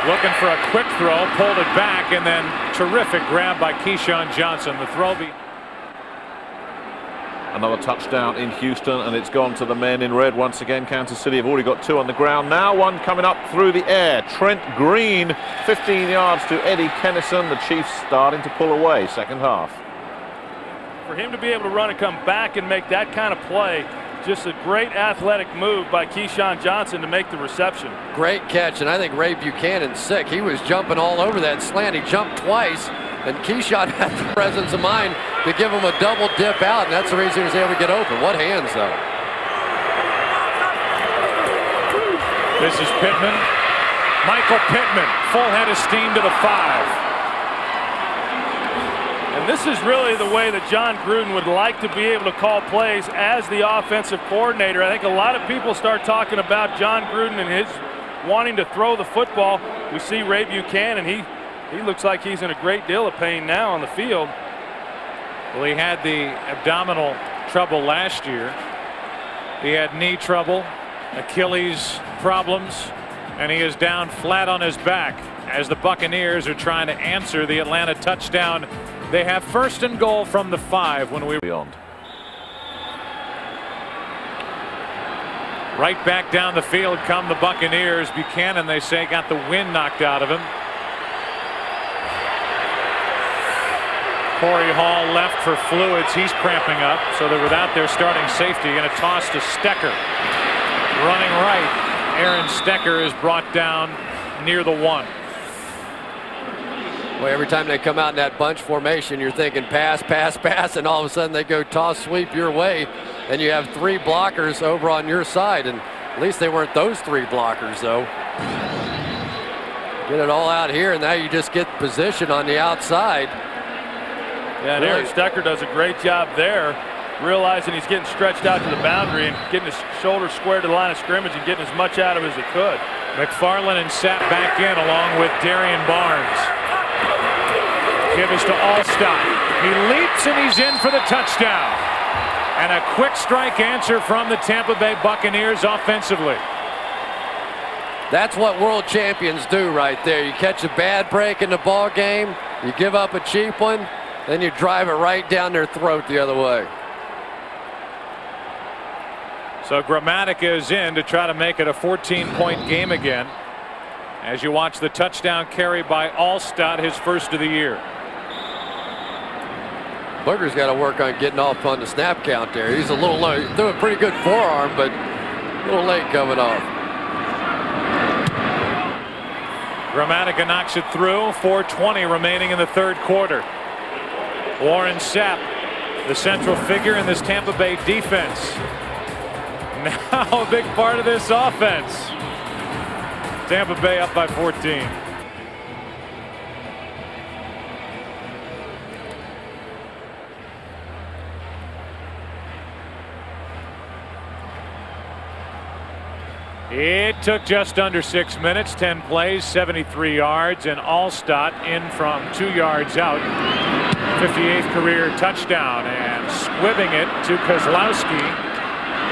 Looking for a quick throw, pulled it back, and then terrific grab by Keyshawn Johnson. The throw Another touchdown in Houston, and it's gone to the men in red once again. Kansas City have already got 2 on the ground. Now one coming up through the air. Trent Green, 15 yards to Eddie Kennison. The Chiefs starting to pull away, second half. For him to be able to run and come back and make that kind of play, just a great athletic move by Keyshawn Johnson to make the reception. Great catch, and I think Ray Buchanan's sick. He was jumping all over that slant. He jumped twice, and Keyshawn had the presence of mind to give him a double dip out, and that's the reason he was able to get open. What hands, though? This is Pittman. Michael Pittman, full head of steam to the 5. And this is really the way that John Gruden would like to be able to call plays as the offensive coordinator. I think a lot of people start talking about John Gruden and his wanting to throw the football. We see Ray Buchanan. He looks like he's in a great deal of pain now on the field. Well, he had the abdominal trouble last year. He had knee trouble, Achilles problems, and he is down flat on his back as the Buccaneers are trying to answer the Atlanta touchdown. They have first and goal from the 5 when we beyond. Right back down the field come the Buccaneers. Buchanan, they say, got the wind knocked out of him. Corey Hall left for fluids. He's cramping up, so they're without their starting safety. And a toss to Stecker. Running right. Aaron Stecker is brought down near the 1. Well, every time they come out in that bunch formation, you're thinking pass, pass, pass, and all of a sudden they go toss sweep your way, and you have 3 blockers over on your side, and at least they weren't those 3 blockers, though. Get it all out here, and now you just get position on the outside. Yeah, and Aaron Stecker does a great job there, realizing he's getting stretched out to the boundary and getting his shoulder squared to the line of scrimmage and getting as much out of it as he could. McFarland and Sapp back in along with Darian Barnes. Give is to Alstott. He leaps and he's in for the touchdown. And a quick strike answer from the Tampa Bay Buccaneers offensively. That's what world champions do right there. You catch a bad break in the ball game, you give up a cheap one, then you drive it right down their throat the other way. So Grammatica is in to try to make it a 14-point game again. As you watch the touchdown carry by Alstott, his first of the year. Booger's got to work on getting off on the snap count there. He's a little low. He's doing a pretty good forearm, but a little late coming off. Grammatica knocks it through. 4:20 remaining in the 3rd quarter. Warren Sapp, the central figure in this Tampa Bay defense. Now a big part of this offense. Tampa Bay up by 14. It took just under 6 minutes, 10 plays, 73 yards, and Alstott in from 2 yards out. 58th career touchdown, and squibbing it to Kozlowski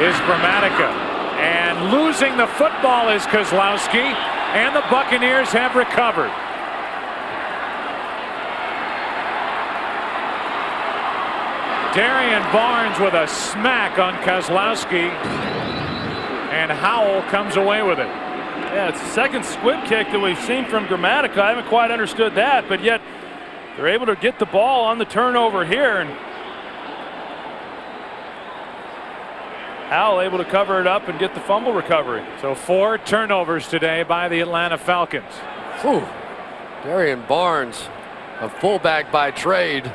is Grammatica. And losing the football is Kozlowski, and the Buccaneers have recovered. Darian Barnes with a smack on Kozlowski. And Howell comes away with it. Yeah, it's the second squib kick that we've seen from Grammatica. I haven't quite understood that, but yet they're able to get the ball on the turnover here. And Howell able to cover it up and get the fumble recovery. So 4 turnovers today by the Atlanta Falcons. Whew. Darian Barnes, a fullback by trade,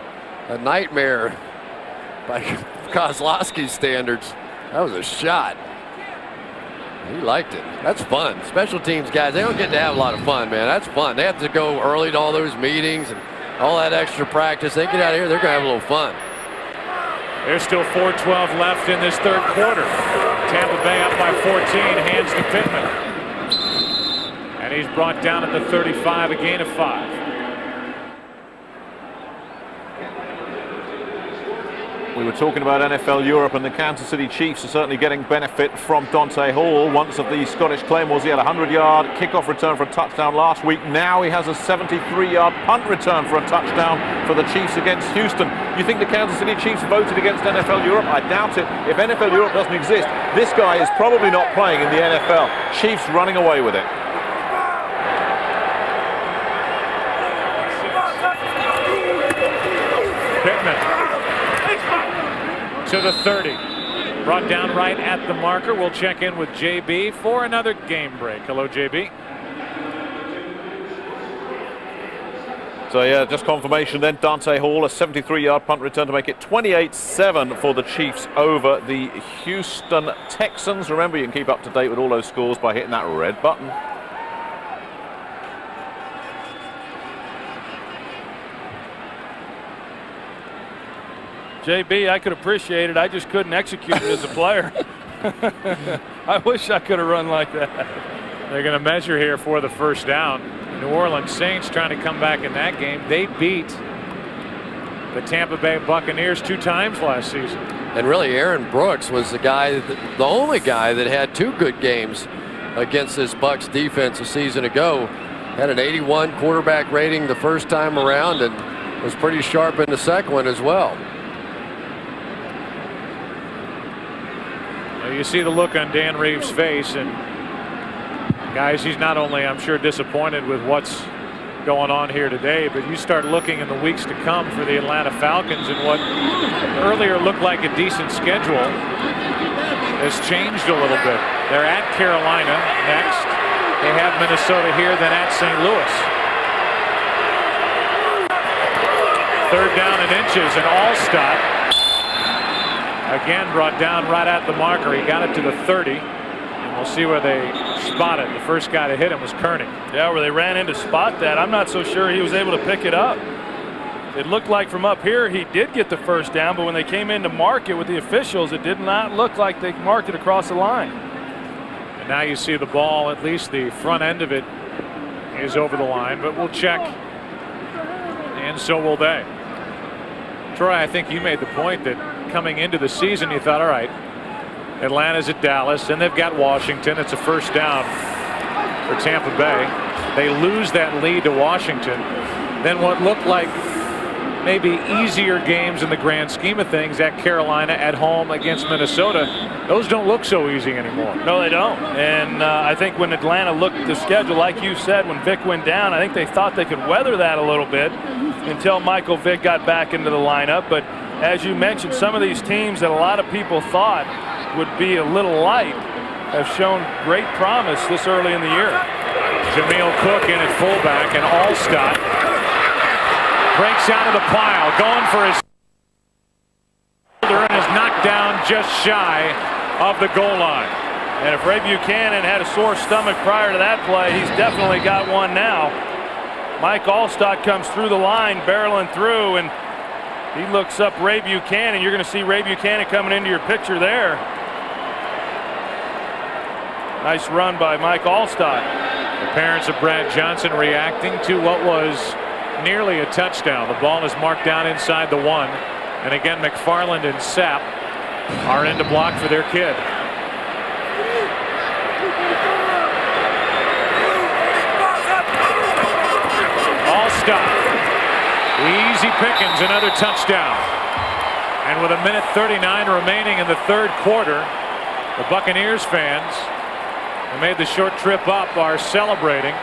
a nightmare by Kozlowski's standards. That was a shot. He liked it. That's fun. Special teams guys, they don't get to have a lot of fun, man. That's fun. They have to go early to all those meetings and all that extra practice. They get out of here, they're going to have a little fun. There's still 4:12 left in this 3rd quarter. Tampa Bay up by 14, hands to Pittman. And he's brought down at the 35, a gain of 5. We were talking about NFL Europe, and the Kansas City Chiefs are certainly getting benefit from Dante Hall. Once of the Scottish Claymores, he had a 100-yard kickoff return for a touchdown last week. Now he has a 73-yard punt return for a touchdown for the Chiefs against Houston. You think the Kansas City Chiefs voted against NFL Europe? I doubt it. If NFL Europe doesn't exist, this guy is probably not playing in the NFL. Chiefs running away with it. Pittman to the 30. Brought down right at the marker. We'll check in with JB for another game break. Hello, JB. So yeah, just confirmation then. Dante Hall, a 73-yard punt return to make it 28-7 for the Chiefs over the Houston Texans. Remember, you can keep up to date with all those scores by hitting that red button. JB, I could appreciate it. I just couldn't execute it as a player. I wish I could have run like that. They're going to measure here for the first down. New Orleans Saints trying to come back in that game. They beat the Tampa Bay Buccaneers 2 times last season. And really, Aaron Brooks was the only guy that had 2 good games against this Bucs defense a season ago. Had an 81 quarterback rating the first time around and was pretty sharp in the second one as well. You see the look on Dan Reeves' face, and guys, he's not only, I'm sure, disappointed with what's going on here today, but you start looking in the weeks to come for the Atlanta Falcons, and what earlier looked like a decent schedule has changed a little bit. They're at Carolina next. They have Minnesota here, then at St. Louis. 3rd down and inches, and Alstott again brought down right at the marker. He got it to the 30, and we'll see where they spot it. The first guy to hit him was Kearney. Yeah, where they ran in to spot that. I'm not so sure he was able to pick it up. It looked like from up here he did get the first down, but when they came in to mark it with the officials, it did not look like they marked it across the line. And now you see the ball, at least the front end of it is over the line, but we'll check, and so will they. Troy, I think you made the point that coming into the season you thought, all right, Atlanta's at Dallas, and they've got Washington. It's a first down for Tampa Bay. They lose that lead to Washington. Then what looked like maybe easier games in the grand scheme of things at Carolina, at home against Minnesota, those don't look so easy anymore. No, they don't. And I think when Atlanta looked at the schedule, like you said, when Vic went down, I think they thought they could weather that a little bit until Michael Vick got back into the lineup. But as you mentioned, some of these teams that a lot of people thought would be a little light have shown great promise this early in the year. Jameel Cook in at fullback, and Alstott breaks out of the pile, going for his shoulder, and is knocked down just shy of the goal line. And if Ray Buchanan had a sore stomach prior to that play, he's definitely got one now. Mike Alstott comes through the line, barreling through, and he looks up Ray Buchanan. You're going to see Ray Buchanan coming into your picture there. Nice run by Mike Alstott. The parents of Brad Johnson reacting to what was nearly a touchdown. The ball is marked down inside the 1. And again, McFarland and Sapp are in to block for their kid. Alstott. Easy pickings, another touchdown. And with 1:39 remaining in the 3rd quarter, the Buccaneers fans who made the short trip up are celebrating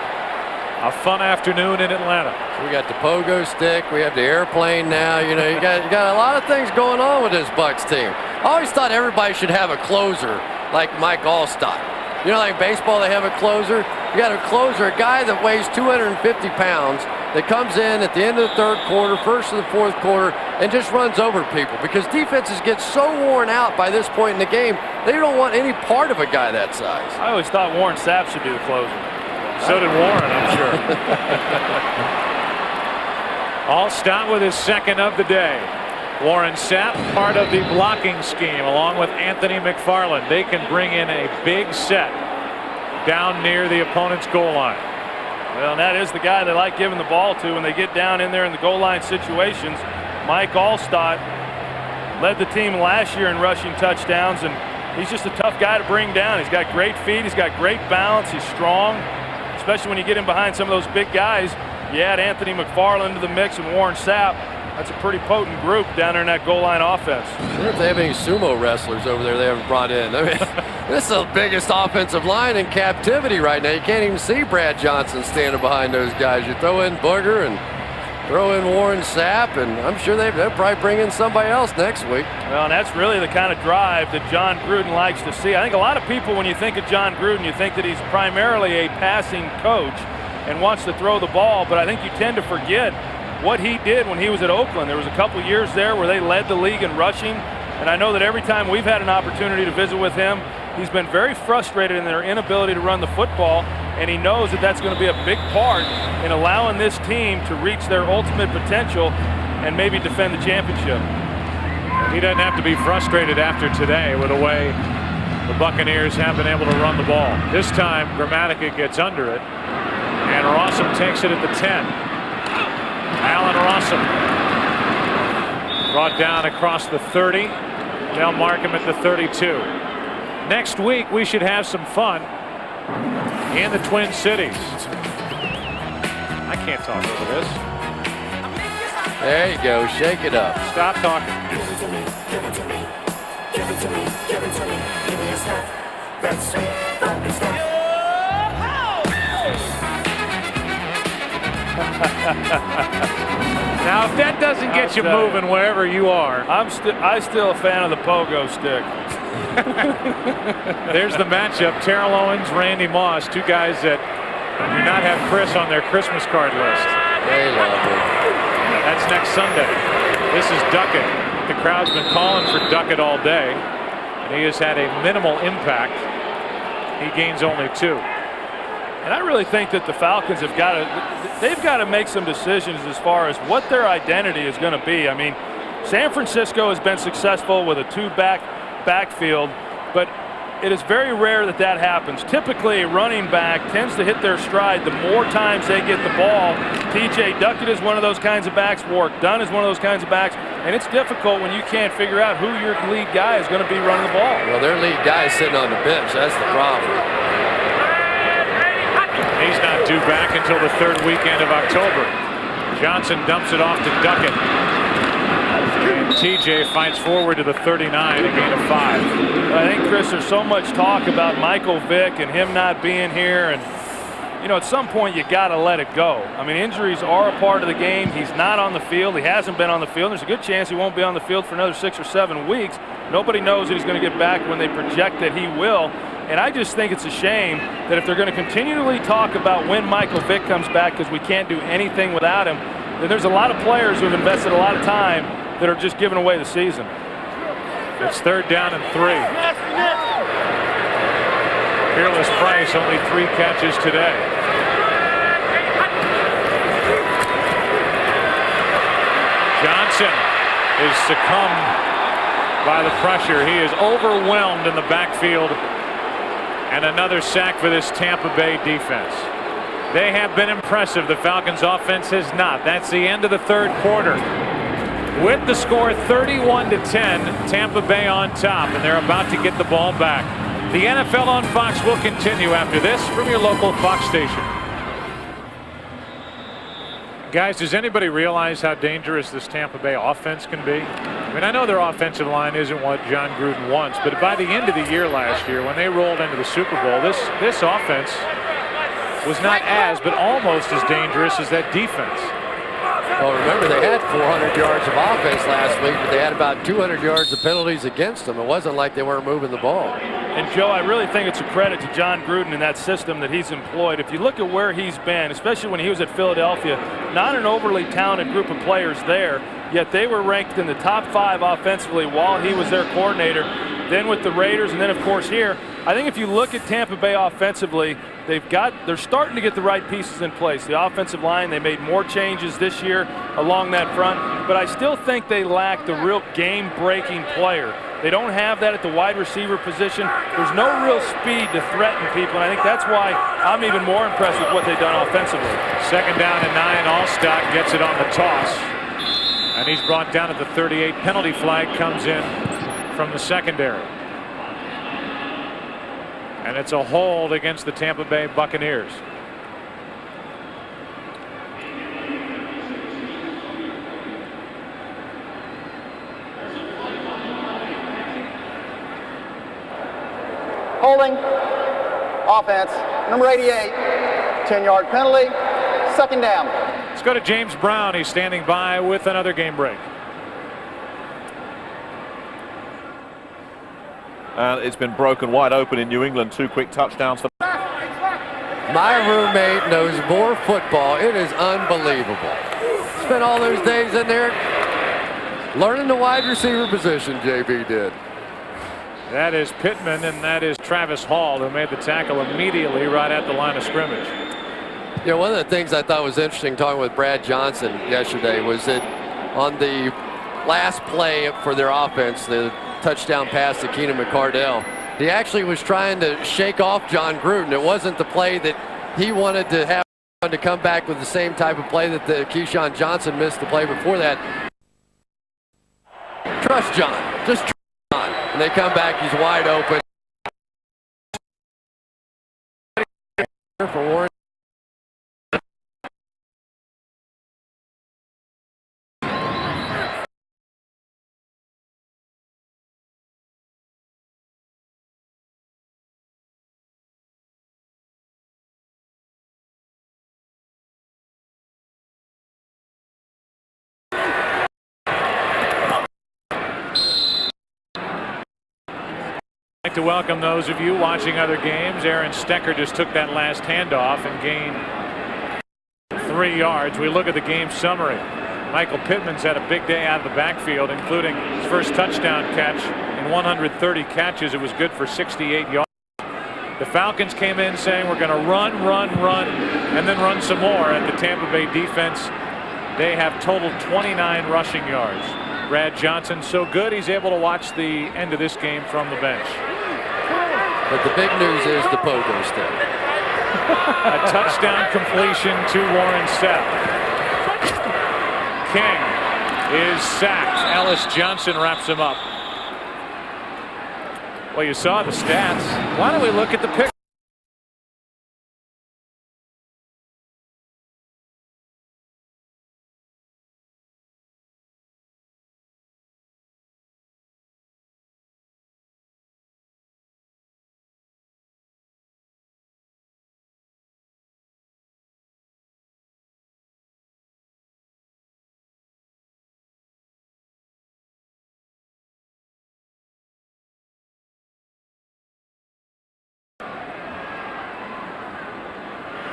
a fun afternoon in Atlanta. We got the pogo stick, we have the airplane now. You know, you got a lot of things going on with this Bucs team. I always thought everybody should have a closer like Mike Alstott. You know, like baseball, they have a closer. You got a closer, a guy that weighs 250 pounds that comes in at the end of the 3rd quarter, first of the 4th quarter, and just runs over people, because defenses get so worn out by this point in the game, they don't want any part of a guy that size. I always thought Warren Sapp should be the closer. So did Warren, I'm sure. Alstott with his 2nd of the day. Warren Sapp, part of the blocking scheme, along with Anthony McFarland. They can bring in a big set down near the opponent's goal line. Well, and that is the guy they like giving the ball to when they get down in there in the goal line situations. Mike Alstott led the team last year in rushing touchdowns, and he's just a tough guy to bring down. He's got great feet, he's got great balance, he's strong, especially when you get in behind some of those big guys. You add Anthony McFarland to the mix and Warren Sapp. That's a pretty potent group down there in that goal line offense. I wonder if they have any sumo wrestlers over there they haven't brought in. I mean, this is the biggest offensive line in captivity right now. You can't even see Brad Johnson standing behind those guys. You throw in Booger and throw in Warren Sapp, and I'm sure they'll probably bring in somebody else next week. Well, and that's really the kind of drive that John Gruden likes to see. I think a lot of people, when you think of John Gruden, you think that he's primarily a passing coach and wants to throw the ball, but I think you tend to forget what he did when he was at Oakland. There was a couple years there where they led the league in rushing, and I know that every time we've had an opportunity to visit with him, he's been very frustrated in their inability to run the football, and he knows that that's going to be a big part in allowing this team to reach their ultimate potential and maybe defend the championship. He doesn't have to be frustrated after today with the way the Buccaneers have been able to run the ball. This time, Gramatica gets under it, and Rossum takes it at the 10. Allen Rossum brought down across the 30. They'll mark him at the 32. Next week, we should have some fun in the Twin Cities. I can't talk over this. There you go. Shake it up. Stop talking. Now, if that doesn't get you moving wherever you are, I'm still a fan of the pogo stick. There's the matchup. Terrell Owens, Randy Moss, two guys that do not have Chris on their Christmas card list. They love it. That's next Sunday. This is Duckett. The crowd's been calling for Duckett all day, and he has had a minimal impact. He gains only 2. And I really think that the Falcons have got to make some decisions as far as what their identity is going to be. I mean, San Francisco has been successful with a 2-backfield, but it is very rare that that happens. Typically, a running back tends to hit their stride the more times they get the ball. TJ Duckett is one of those kinds of backs. Warwick Dunn is one of those kinds of backs. And it's difficult when you can't figure out who your lead guy is going to be running the ball. Well, their lead guy is sitting on the bench. That's the problem. He's not due back until the 3rd weekend of October. Johnson dumps it off to Duckett. And TJ fights forward to the 39, a gain of 5. I think, Chris, there's so much talk about Michael Vick and him not being here, and at some point you got to let it go. I mean, injuries are a part of the game. He's not on the field. He hasn't been on the field. There's a good chance he won't be on the field for another 6 or 7 weeks. Nobody knows that he's going to get back when they project that he will. And I just think it's a shame that if they're going to continually talk about when Michael Vick comes back because we can't do anything without him, then there's a lot of players who have invested a lot of time that are just giving away the season. It's 3rd down and 3. Fearless Price, only 3 catches today. Johnson is succumbed by the pressure. He is overwhelmed in the backfield. And another sack for this Tampa Bay defense. They have been impressive. The Falcons offense has not. That's the end of the 3rd quarter. With the score 31-10, Tampa Bay on top, and they're about to get the ball back. The NFL on Fox will continue after this from your local Fox station. Guys, does anybody realize how dangerous this Tampa Bay offense can be? I mean, I know their offensive line isn't what John Gruden wants, but by the end of the year last year, when they rolled into the Super Bowl, this offense was not as, but almost as dangerous as that defense. Well, remember, they had 400 yards of offense last week, but they had about 200 yards of penalties against them. It wasn't like they weren't moving the ball. And, Joe, I really think it's a credit to John Gruden and that system that he's employed. If you look at where he's been, especially when he was at Philadelphia, not an overly talented group of players there, yet they were ranked in the top 5 offensively while he was their coordinator. Then with the Raiders, and then, of course, here. I think if you look at Tampa Bay offensively, they're starting to get the right pieces in place. The offensive line, they made more changes this year along that front, but I still think they lack the real game-breaking player. They don't have that at the wide receiver position. There's no real speed to threaten people, and I think that's why I'm even more impressed with what they've done offensively. 2nd down and 9. Alstott gets it on the toss, and he's brought down at the 38. Penalty flag comes in from the secondary. And it's a hold against the Tampa Bay Buccaneers. Holding. Offense. Number 88. 10-yard penalty. 2nd down. Let's go to James Brown. He's standing by with another game break. And it's been broken wide open in New England. 2 quick touchdowns for. My roommate knows more football. It is unbelievable. Spent all those days in there learning the wide receiver position, JB did. That is Pittman, and that is Travis Hall, who made the tackle immediately right at the line of scrimmage. Yeah, one of the things I thought was interesting talking with Brad Johnson yesterday was that on the last play for their offense, the touchdown pass to Keenan McCardell, he actually was trying to shake off John Gruden. It wasn't the play that he wanted to have to come back with the same type of play that the Keyshawn Johnson missed the play before that. Trust John. Just trust John. And they come back. He's wide open. For Warren. I'd like to welcome those of you watching other games. Aaron Stecker just took that last handoff and gained 3 yards. We look at the game summary. Michael Pittman's had a big day out of the backfield, including his first touchdown catch in 130 catches. It was good for 68 yards. The Falcons came in saying we're going to run, and then run some more. At the Tampa Bay defense, they have total 29 rushing yards. Brad Johnson so good he's able to watch the end of this game from the bench. But the big news is the pogo stick. A touchdown completion to Warren Sapp. King is sacked. Ellis Johnson wraps him up. Well, you saw the stats. Why don't we look at the pick?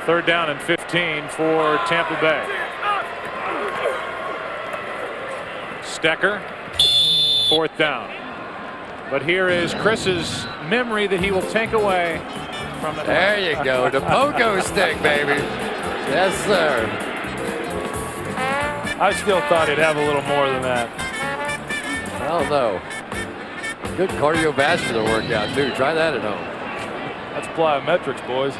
Third down and 15 for Tampa Bay. Stecker, fourth down. But here is Chris's memory that he will take away from the. There you go, the pogo stick, baby. Yes, sir. I still thought he'd have a little more than that. I don't know. Good cardiovascular workout, too. Try that at home. That's plyometrics, boys.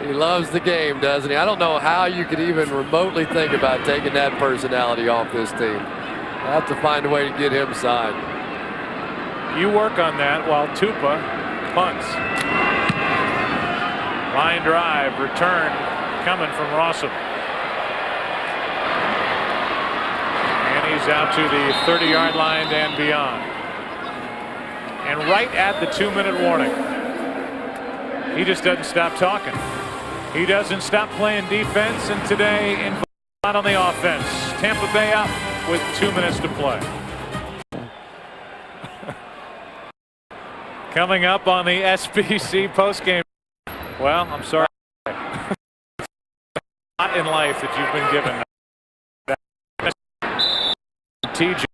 He loves the game, doesn't he? I don't know how you could even remotely think about taking that personality off this team. I have to find a way to get him signed. You work on that while Tupa punts. Line drive, return coming from Rossum. And he's out to the 30-yard line and beyond. And right at the 2-minute warning. He just doesn't stop talking. He doesn't stop playing defense, and today involved on the offense. Tampa Bay up with 2 minutes to play. Coming up on the SBC postgame. Well, I'm sorry. Not in life that you've been given. TJ.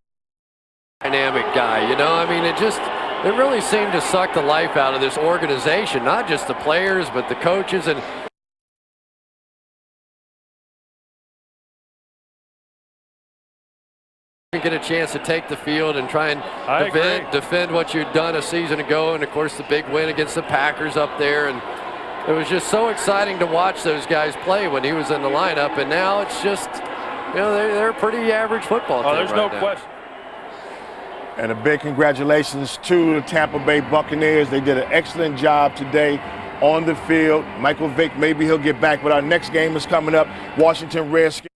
Dynamic guy, you know, I mean, it really seemed to suck the life out of this organization, not just the players, but the coaches. And get a chance to take the field and try and defend what you'd done a season ago, and of course the big win against the Packers up there. And it was just so exciting to watch those guys play when he was in the lineup, and now it's just, you know, they're a pretty average football team. There's no question. And a big congratulations to the Tampa Bay Buccaneers. They did an excellent job today on the field. Michael Vick, maybe he'll get back, but our next game is coming up. Washington Redskins.